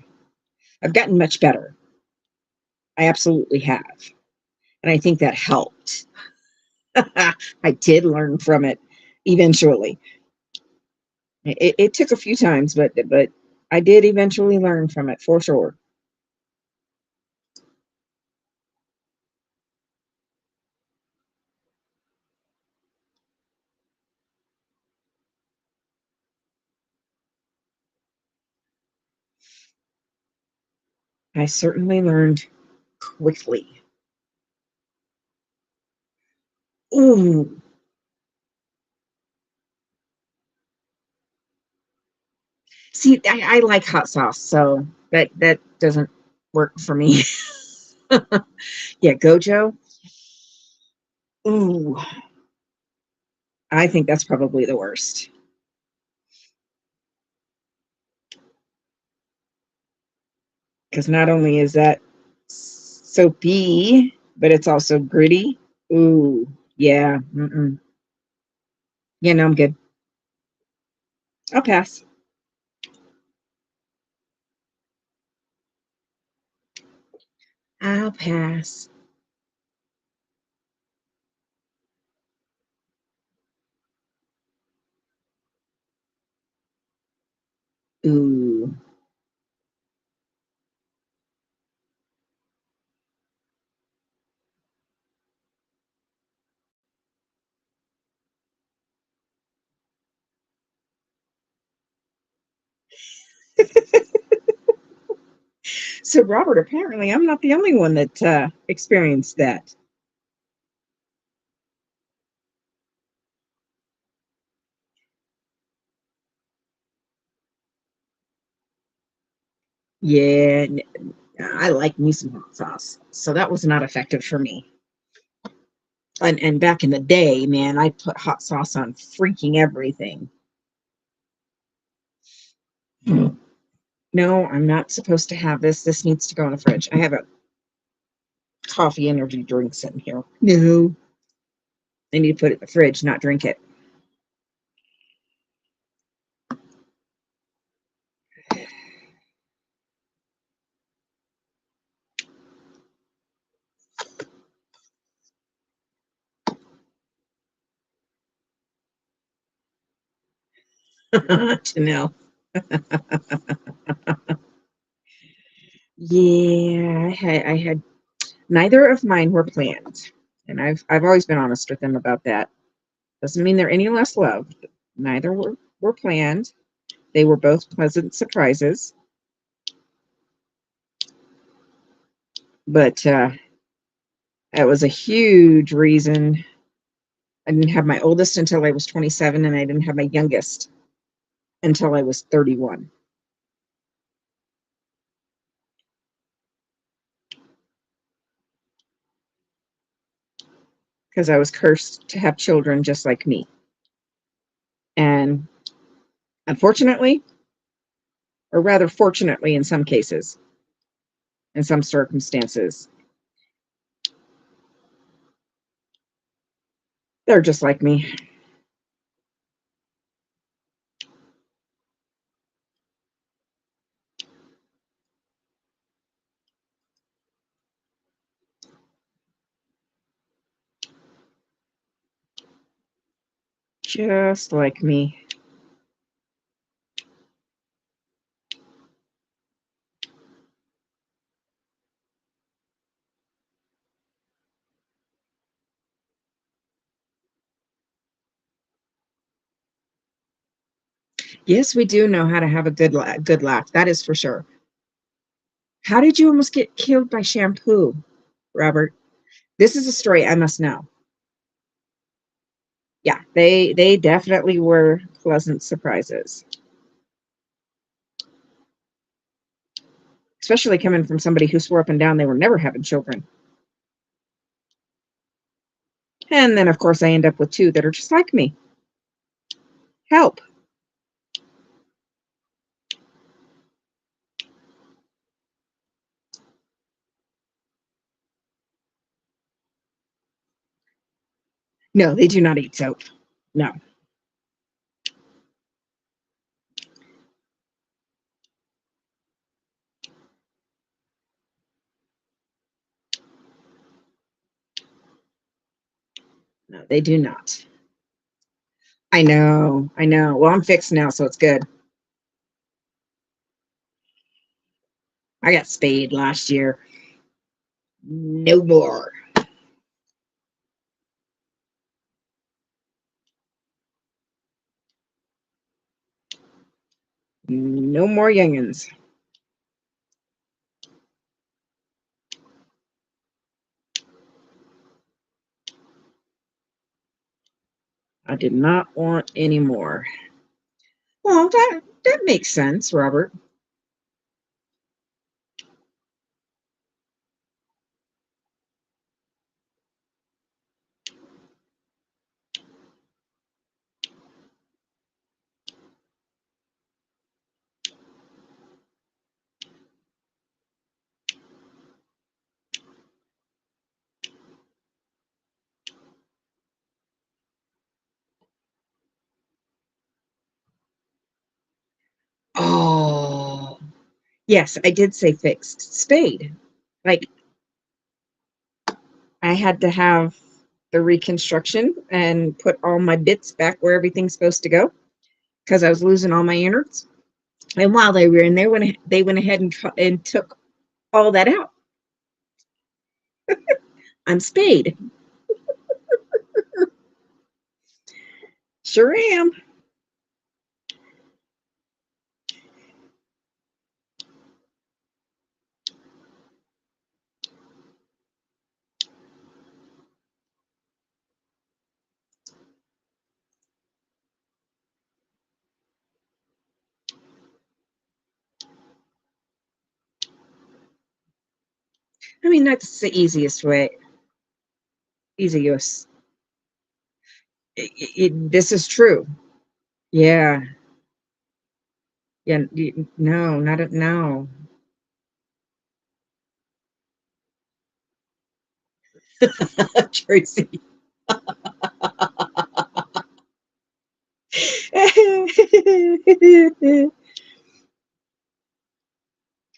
I've gotten much better. I absolutely have, and I think that helped. I did learn from it eventually. It took a few times, but I did eventually learn from it for sure. I certainly learned quickly. Ooh, see, I like hot sauce, so that doesn't work for me. Yeah, Gojo. Ooh, I think that's probably the worst because not only is that soapy, but it's also gritty. Ooh, yeah. Mm-mm. Yeah, no, I'm good. I'll pass. I'll pass. Ooh. So, Robert, apparently I'm not the only one that experienced that. Yeah, I like me some hot sauce. So that was not effective for me. And back in the day, man, I put hot sauce on freaking everything. No, I'm not supposed to have this. This needs to go in the fridge. I have a coffee energy drink sitting here. No, I need to put it in the fridge, not drink it. To know. Yeah, I had neither of mine were planned, and I've always been honest with them about that. Doesn't mean they're any less loved. Neither were planned. They were both pleasant surprises, but that was a huge reason I didn't have my oldest until I was 27, and I didn't have my youngest until I was 31 because I was cursed to have children just like me. And unfortunately, or rather fortunately in some cases, in some circumstances, they're just like me. Just like me. Yes, we do know how to have a good laugh. That is for sure. How did you almost get killed by shampoo, Robert? This is a story I must know. Yeah, they definitely were pleasant surprises, especially coming from somebody who swore up and down they were never having children. And then, of course, I end up with two that are just like me. Help. No, they do not eat soap. No, no, they do not. I know, I know. Well, I'm fixed now, so it's good. I got spayed last year. No more. No more youngins. I did not want any more. Well, that makes sense, Robert. Oh, yes, I did say fixed. Spayed. Like I had to have the reconstruction and put all my bits back where everything's supposed to go because I was losing all my innards. And while they were in there, when they went ahead and took all that out, I'm spayed. Sure am. I mean, that's the easiest way. Easiest. This is true. Yeah. Yeah. No, not a, no. Tracy.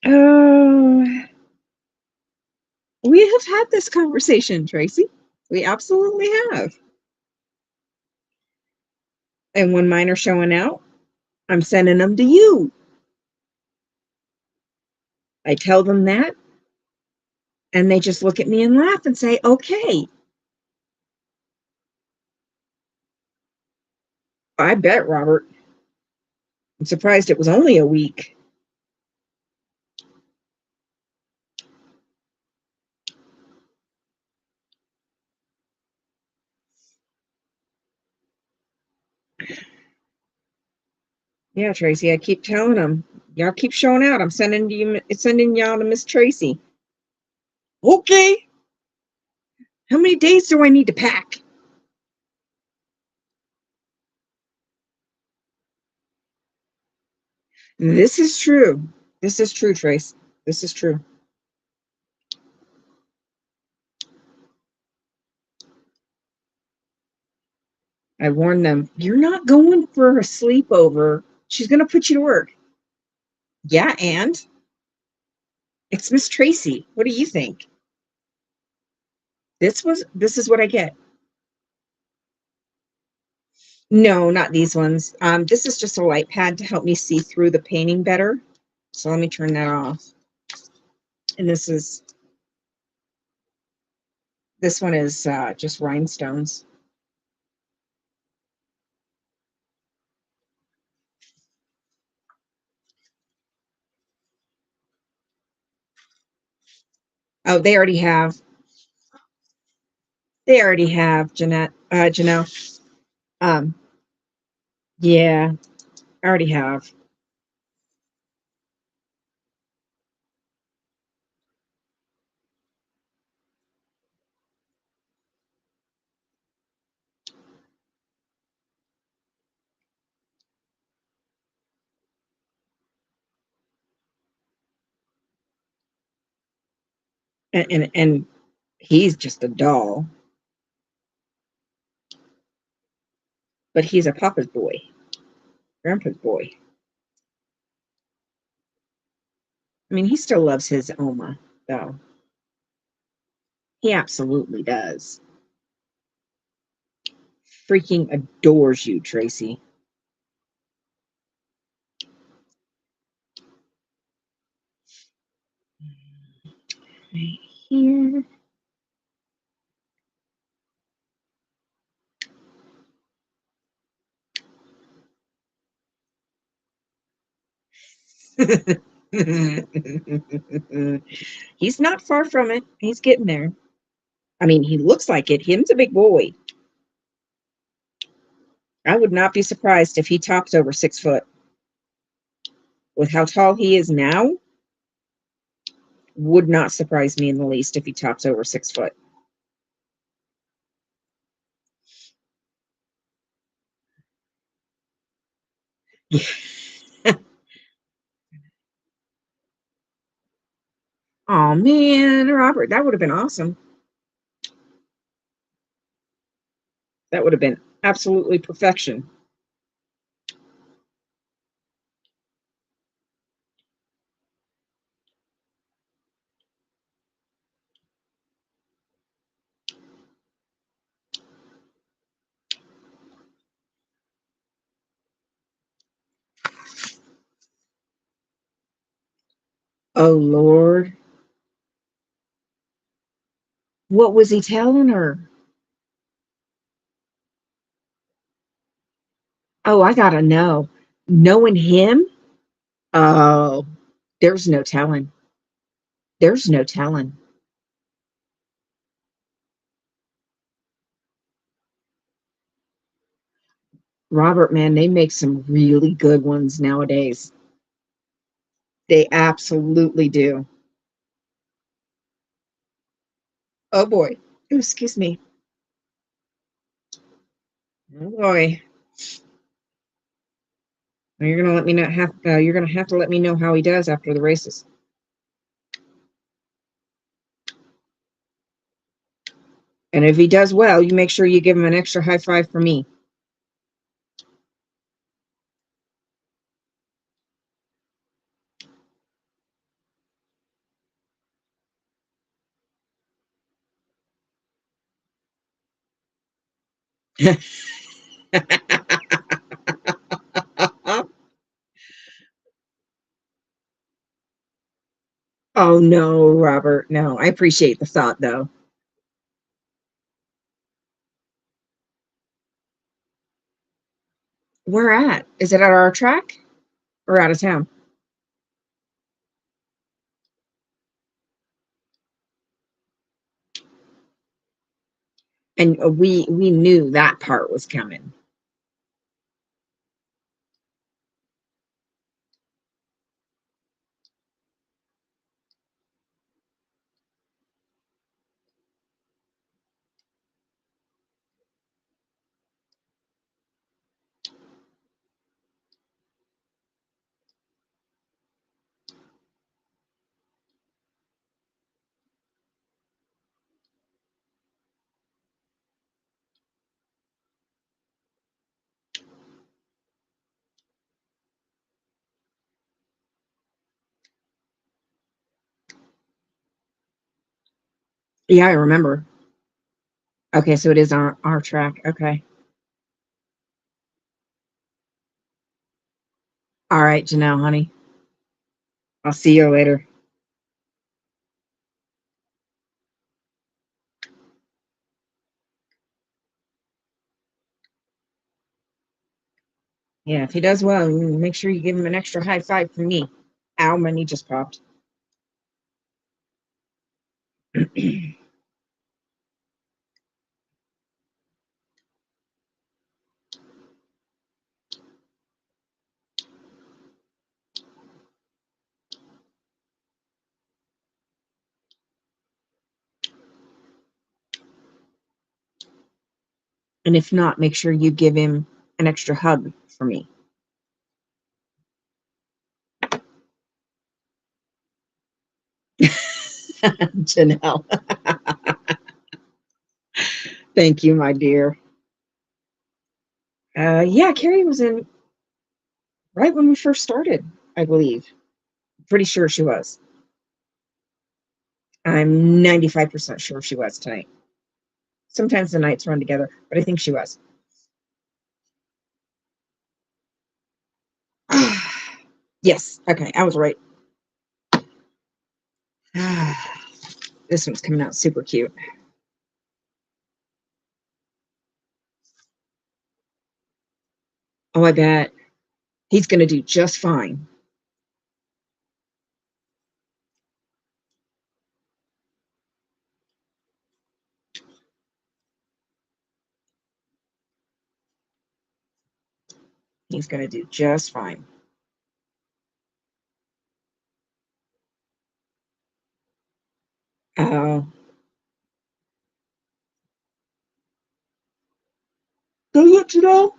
Oh, we have had this conversation, Tracy. We absolutely have. And when mine are showing out, I'm sending them to you. I tell them that, and they just look at me and laugh and say, okay. I bet, Robert. I'm surprised it was only a week. Yeah, Tracy, I keep telling them, y'all keep showing out. I'm sending y'all to Miss Tracy. Okay. How many days do I need to pack? This is true. This is true, Trace. This is true. I warned them, you're not going for a sleepover. She's going to put you to work. Yeah, and it's Miss Tracy. What do you think? This is what I get. No, not these ones. This is just a light pad to help me see through the painting better. So let me turn that off. And this one is just rhinestones. Oh, they already have. They already have, Janelle. Um, yeah, I already have. And he's just a doll, but he's a papa's boy, grandpa's boy. I mean, he still loves his Oma, though. He absolutely does. Freaking adores you, Tracy. Right here. He's not far from it. He's getting there. I mean, he looks like it. Him's a big boy. I would not be surprised if he tops over 6 foot. With how tall he is now, would not surprise me in the least if he tops over 6 foot. Oh man, Robert, that would have been awesome. That would have been absolutely perfection. Oh Lord. What was he telling her? Oh, I gotta know. Knowing him? Oh, there's no telling. There's no telling. Robert, man, they make some really good ones nowadays. They absolutely do. Oh boy. Ooh, excuse me. Oh boy. Well, you're gonna let me know have you're gonna have to let me know how he does after the races. And if he does well, you make sure you give him an extra high five for me. Oh no, Robert. No, I appreciate the thought though. Where at? Is it at our track or out of town? And we knew that part was coming. Yeah, I remember. Okay, so it is on our track. Okay. All right, Janelle, honey. I'll see you later. Yeah, if he does well, make sure you give him an extra high five from me. Ow, my knee just popped. And if not, make sure you give him an extra hug for me. Janelle. Thank you, my dear. Yeah, Carrie was in right when we first started, I believe. Pretty sure she was. I'm 95% sure she was tonight. Sometimes the nights run together, but I think she was. Yes, okay, I was right. This one's coming out super cute. Oh, I bet. He's going to do just fine. He's going to do just fine. Oh. Don't let you know.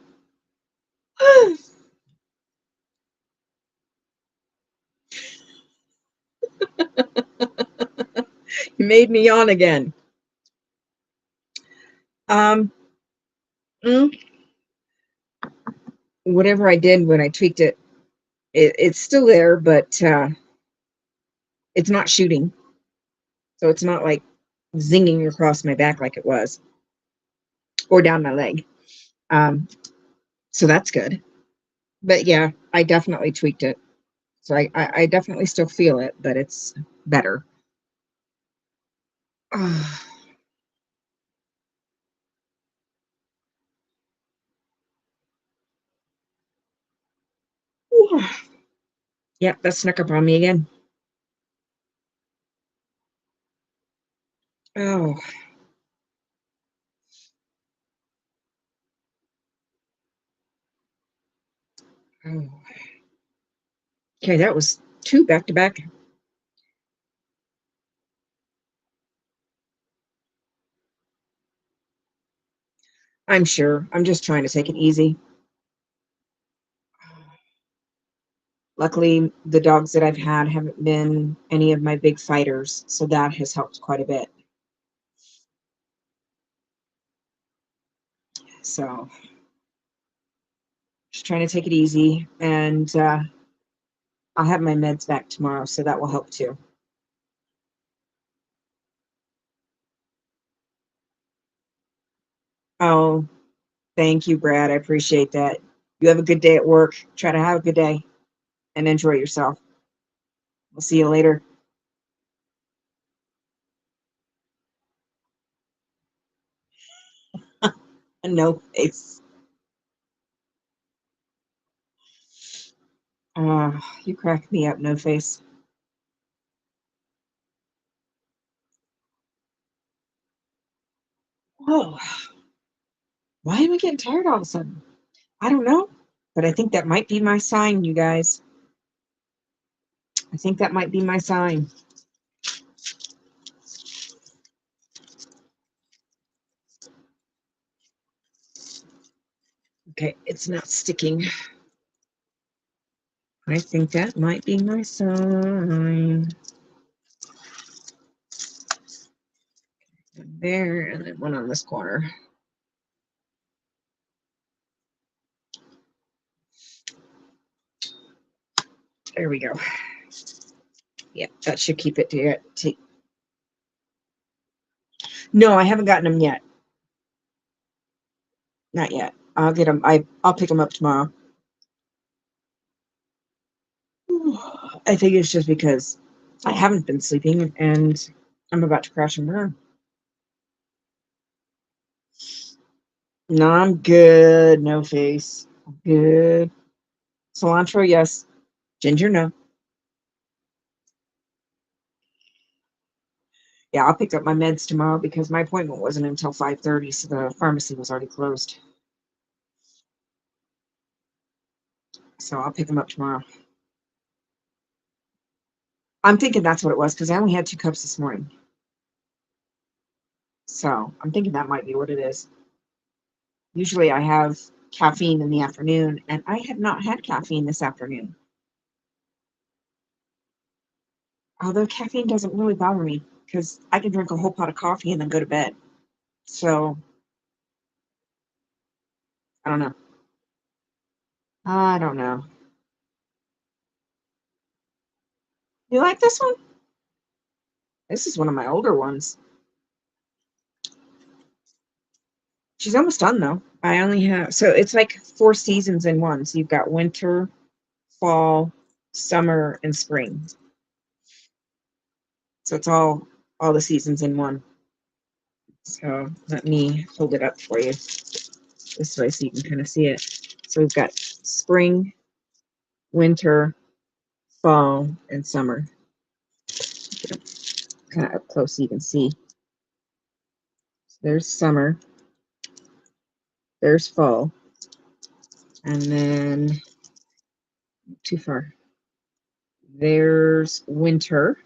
You made me yawn again. Um, mm, whatever I did when I tweaked it, it's still there, but it's not shooting. So it's not like zinging across my back like it was, or down my leg. Um, so that's good. But yeah, I definitely tweaked it. So I definitely still feel it, but it's better. Yep, that snuck up on me again. Oh, oh. Okay, that was two back to back. I'm sure. I'm just trying to take it easy. Luckily, the dogs that I've had haven't been any of my big fighters, so that has helped quite a bit. So, just trying to take it easy, and I'll have my meds back tomorrow, so that will help too. Oh, thank you, Brad. I appreciate that. You have a good day at work. Try to have a good day and enjoy yourself. We'll see you later. No face. You crack me up, no face. Whoa, why am I getting tired all of a sudden? I don't know, but I think that might be my sign, you guys. I think that might be my sign. Okay, it's not sticking. I think that might be my sign. There, and then one on this corner. There we go. Yeah, that should keep it to No, I haven't gotten them yet. Not yet. I'll get them. I'll pick them up tomorrow. I think it's just because I haven't been sleeping and I'm about to crash and burn. No, I'm good. No face. I'm good. Cilantro, yes. Ginger, no. Yeah, I'll pick up my meds tomorrow because my appointment wasn't until 5:30, so the pharmacy was already closed. So I'll pick them up tomorrow. I'm thinking that's what it was because I only had 2 cups this morning. So I'm thinking that might be what it is. Usually I have caffeine in the afternoon, and I have not had caffeine this afternoon. Although caffeine doesn't really bother me because I can drink a whole pot of coffee and then go to bed. So I don't know. I don't know. You like this one? This is one of my older ones. She's almost done though. I only have so it's like 4 seasons in one. So you've got winter, fall, summer, and spring. So it's all the seasons in one. So let me hold it up for you this way so you can kind of see it. So we've got spring, winter, fall, and summer. Get it kind of up close so you can see. So there's summer, there's fall, and then too far. There's winter,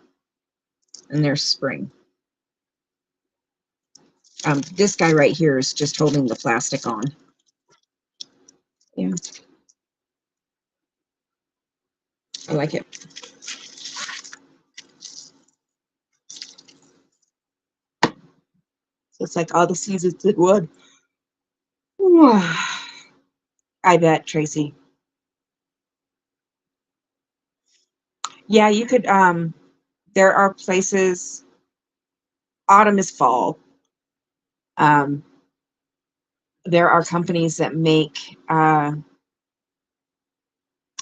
and there's spring. This guy right here is just holding the plastic on. Yeah, I like it. So it's like all the seasons in one. I bet, Tracy. Yeah, you could. There are places. Autumn is fall. Um, there are companies that make.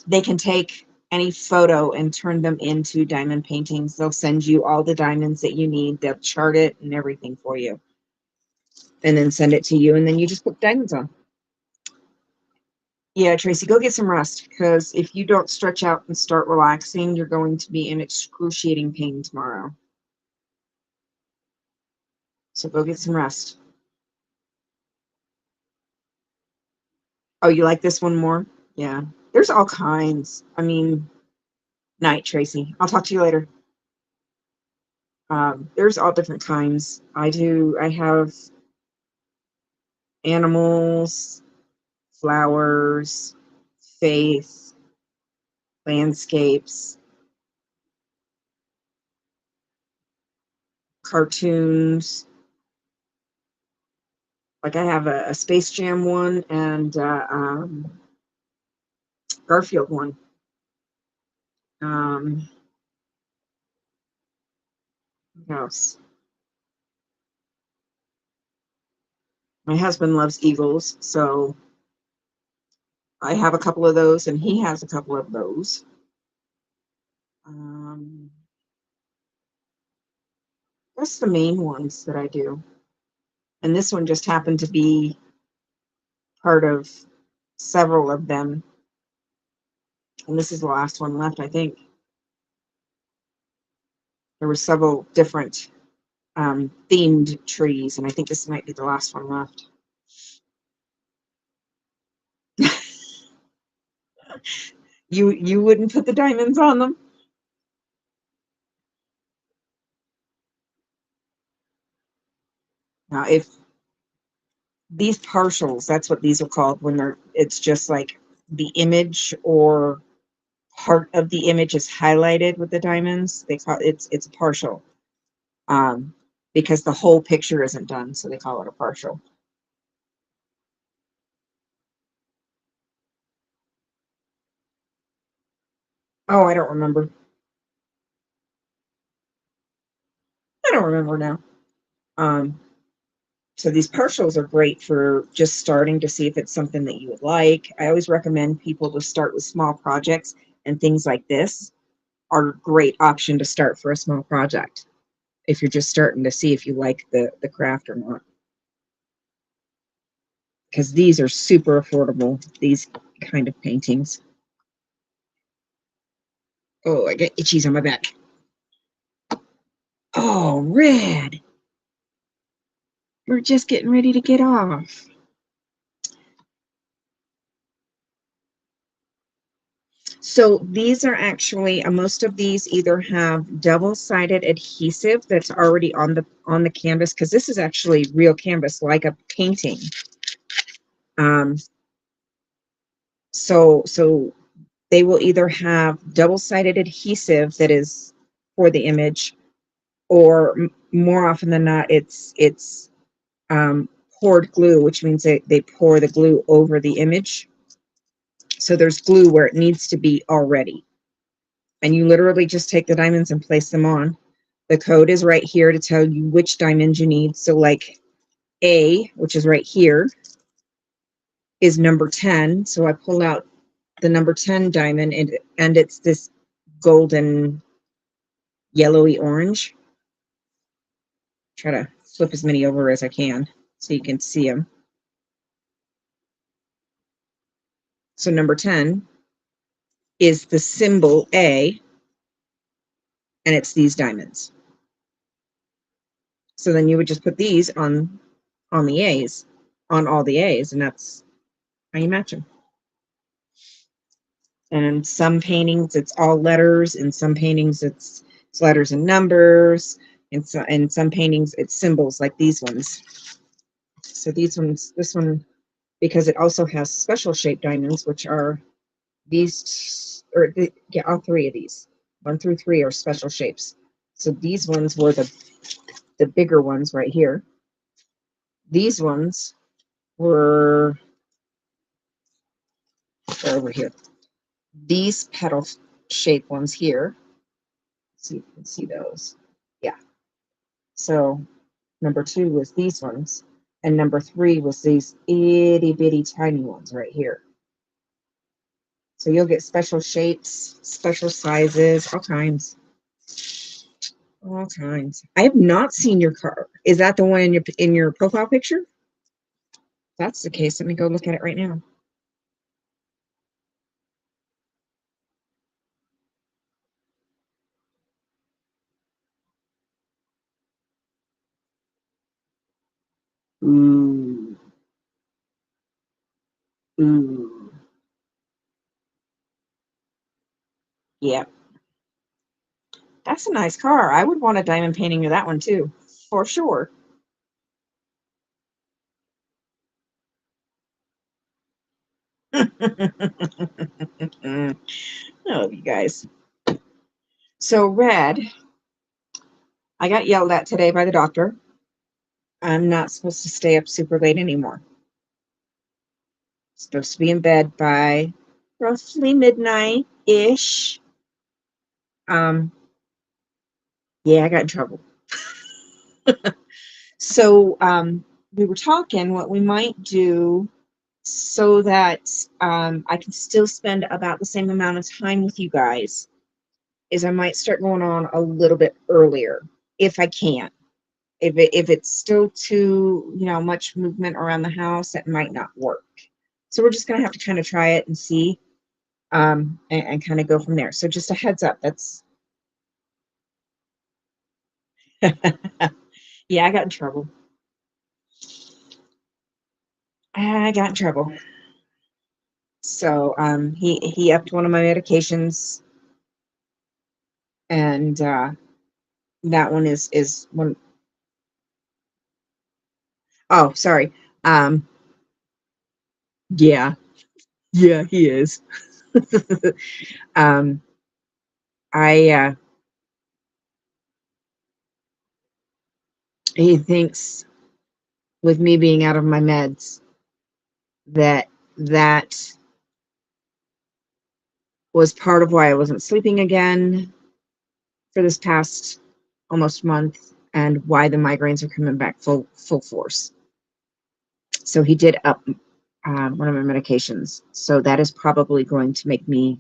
They can take any photo and turn them into diamond paintings. They'll send you all the diamonds that you need. They'll chart it and everything for you, and then send it to you, and then you just put diamonds on. Yeah, Tracy, go get some rest because if you don't stretch out and start relaxing, you're going to be in excruciating pain tomorrow. So go get some rest. Oh, you like this one more? Yeah. There's all kinds. I mean, night, Tracy. I'll talk to you later. There's all different kinds. I have animals, flowers, faith, landscapes, cartoons. Like I have a Space Jam one and Garfield one. Um, what else? My husband loves eagles, so I have a couple of those, and he has a couple of those. Um, that's the main ones that I do. And this one just happened to be part of several of them. And this is the last one left, I think. There were several different themed trees, and I think this might be the last one left. You wouldn't put the diamonds on them? Now, if these partials, that's what these are called when it's just like the image or part of the image is highlighted with the diamonds. They call it's a partial. Um, because the whole picture isn't done, so they call it a partial. Oh, I don't remember. I don't remember now. So these partials are great for just starting to see if it's something that you would like. I always recommend people to start with small projects, and things like this are a great option to start for a small project if you're just starting to see if you like the craft or not. Because these are super affordable, these kind of paintings. Oh, I get itchies on my back. Oh, red. We're just getting ready to get off. So these are actually, most of these either have double-sided adhesive that's already on the canvas, because this is actually real canvas, like a painting. So they will either have double-sided adhesive that is for the image, or more often than not, it's poured glue, which means they pour the glue over the image. So there's glue where it needs to be already. And you literally just take the diamonds and place them on. The code is right here to tell you which diamond you need. So like A, which is right here, is number 10. So I pull out the number 10 diamond, and it's this golden yellowy orange. Try to flip as many over as I can so you can see them. So number 10 is the symbol A, and it's these diamonds. So then you would just put these on the A's, on all the A's, and that's how you match them. And in some paintings, it's all letters. In some paintings, it's letters and numbers. In some paintings, it's symbols like these ones. So these ones, this one, because it also has special shaped diamonds, which are these, yeah, all three of these, 1 through 3 are special shapes. So these ones were the bigger ones right here. These ones were over here. These petal shaped ones here. So you can see those. Yeah. So number 2 was these ones, and number 3 was these itty bitty tiny ones right here. So you'll get special shapes, special sizes, all kinds. All kinds. I have not seen your car. Is that the one in your profile picture? If that's the case, let me go look at it right now. Ooh. Ooh. Yeah. That's a nice car. I would want a diamond painting of that one too, for sure. Oh, you guys. So red, I got yelled at today by the doctor. I'm not supposed to stay up super late anymore. Supposed to be in bed by roughly midnight-ish. Yeah, I got in trouble. So we were talking what we might do so that I can still spend about the same amount of time with you guys, is I might start going on a little bit earlier if I can. If it's still too, much movement around the house, it might not work. So we're just gonna have to kind of try it and see, and kind of go from there. So just a heads up. That's yeah, I got in trouble. I got in trouble. So he upped one of my medications, and that one is one. Oh, sorry. Um, yeah, yeah, he is. um, I he thinks with me being out of my meds that was part of why I wasn't sleeping again for this past almost month, and why the migraines are coming back full force. So he did up one of my medications. So that is probably going to make me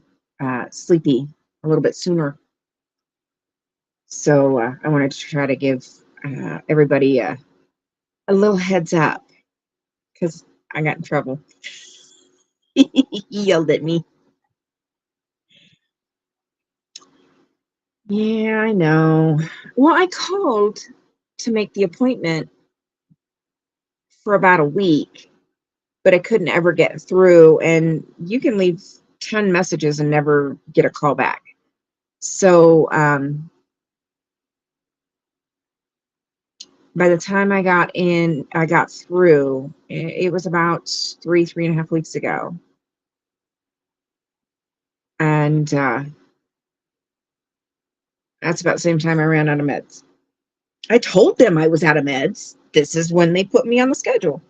sleepy a little bit sooner. So I wanted to try to give everybody a little heads up because I got in trouble. He yelled at me. Yeah, I know. Well, I called to make the appointment for about a week, but I couldn't ever get through. And you can leave 10 messages and never get a call back. So by the time I got through, it was about 3.5 weeks ago. And that's about the same time I ran out of meds. I told them I was out of meds. This is when they put me on the schedule.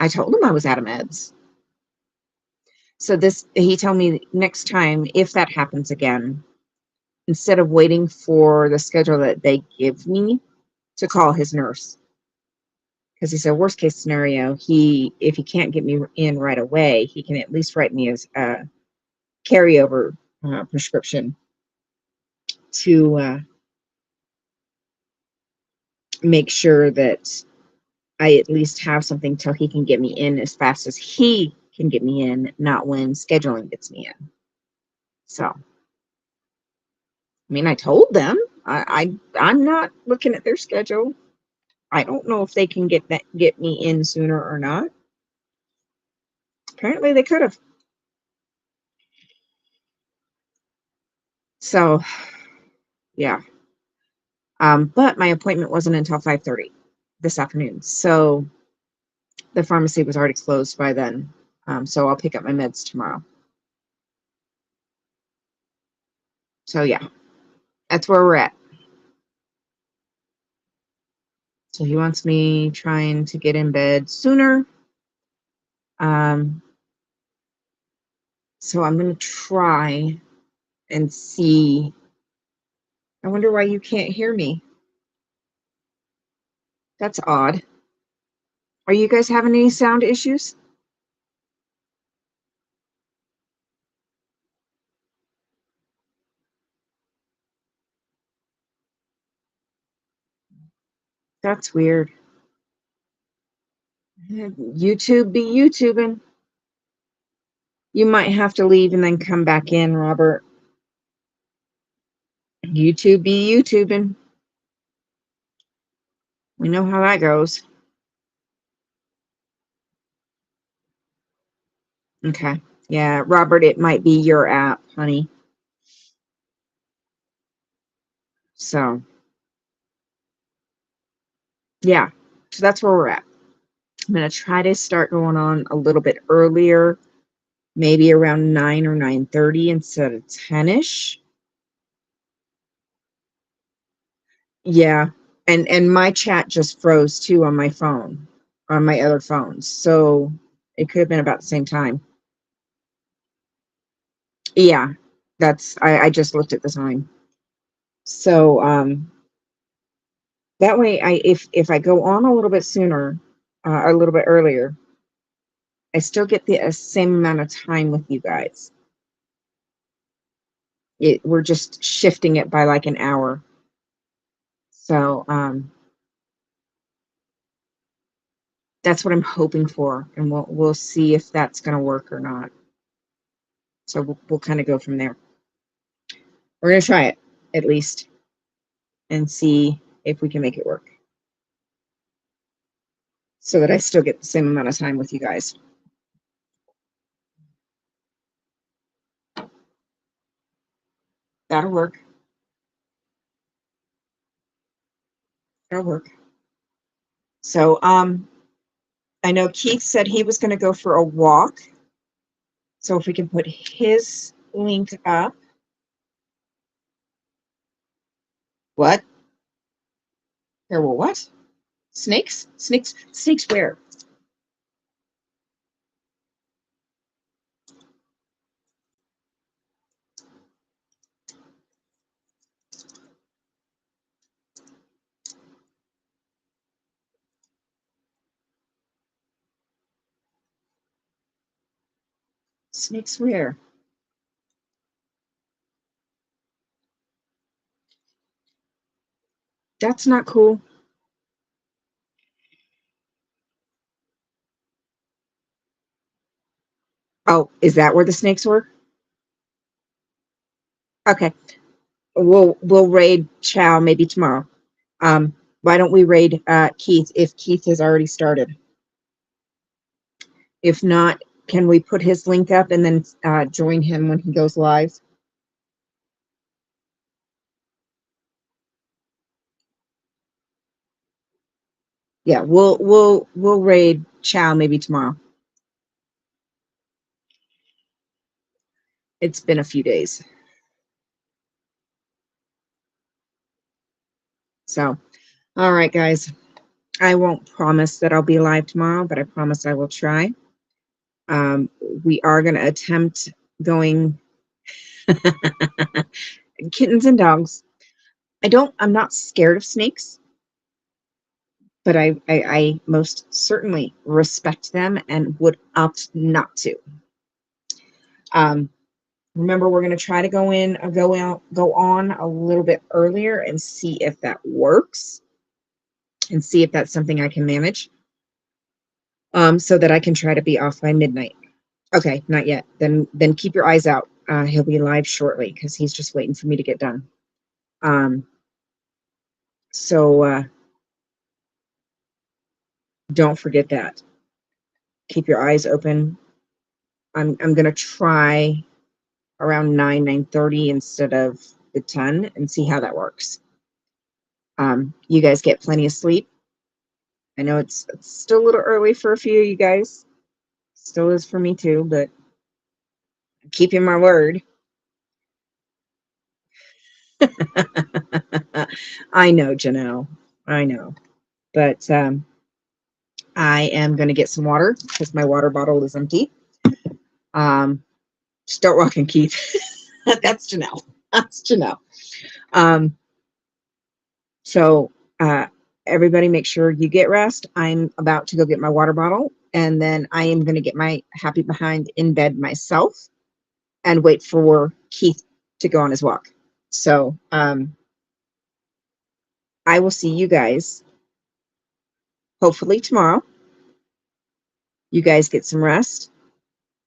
I told him I was out of meds. So he told me next time, if that happens again, instead of waiting for the schedule that they give me, to call his nurse. Because he said, worst case scenario, if he can't get me in right away, he can at least write me as a carryover prescription to make sure that I at least have something till he can get me in as fast as he can get me in, not when scheduling gets me in. So, I mean, I told them I'm not looking at their schedule. I don't know if they can get me in sooner or not. Apparently, they could have. So, yeah. But my appointment wasn't until 5:30 this afternoon. So the pharmacy was already closed by then. So I'll pick up my meds tomorrow. So yeah, that's where we're at. So he wants me trying to get in bed sooner. Um, so I'm going to try and see. I wonder why you can't hear me. That's odd. Are you guys having any sound issues? That's weird. YouTube be YouTubing. You might have to leave and then come back in, Robert. YouTube be YouTubing. We know how that goes. Okay. Yeah, Robert, it might be your app, honey. So, yeah. So that's where we're at. I'm going to try to start going on a little bit earlier, maybe around 9 or 9:30 instead of 10ish. Yeah. And my chat just froze too on my phone, on my other phones. So, it could have been about the same time. Yeah. I just looked at the time. So, that way if I go on a little bit sooner, a little bit earlier, I still get the same amount of time with you guys. We're just shifting it by like an hour. So that's what I'm hoping for, and we'll see if that's going to work or not. So we'll kind of go from there. We're going to try it at least and see if we can make it work, so that I still get the same amount of time with you guys. That'll work. That'll work. So I know Keith said he was going to go for a walk. So if we can put his link up. What? There were what? Snakes? Snakes where? Snakes where? That's not cool. Oh, is that where the snakes were? Okay. We'll raid Chow maybe tomorrow. Why don't we raid Keith if Keith has already started? If not, can we put his link up and then join him when he goes live? Yeah, we'll raid Chow maybe tomorrow. It's been a few days. So, all right, guys. I won't promise that I'll be live tomorrow, but I promise I will try. We are going to attempt going kittens and dogs. I'm not scared of snakes, but I most certainly respect them and would opt not to. Remember, we're going to try to go on a little bit earlier and see if that works and see if that's something I can manage. So that I can try to be off by midnight. Okay, not yet. Then keep your eyes out. He'll be live shortly because he's just waiting for me to get done. So don't forget that. Keep your eyes open. I'm gonna try around 9:30 instead of the 10 and see how that works. You guys get plenty of sleep. I know it's still a little early for a few of you guys. Still is for me too, but I'm keeping my word. I know, Janelle. I know. But I am going to get some water because my water bottle is empty. Start walking, Keith. That's Janelle. That's Janelle. Um, so everybody make sure you get rest. I'm about to go get my water bottle, and then I am going to get my happy behind in bed myself and wait for Keith to go on his walk. So I will see you guys hopefully tomorrow. You guys get some rest,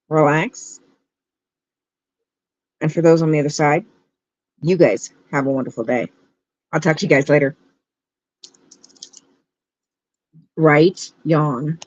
relax. And for those on the other side, you guys have a wonderful day. I'll talk to you guys later. Right? Yawn.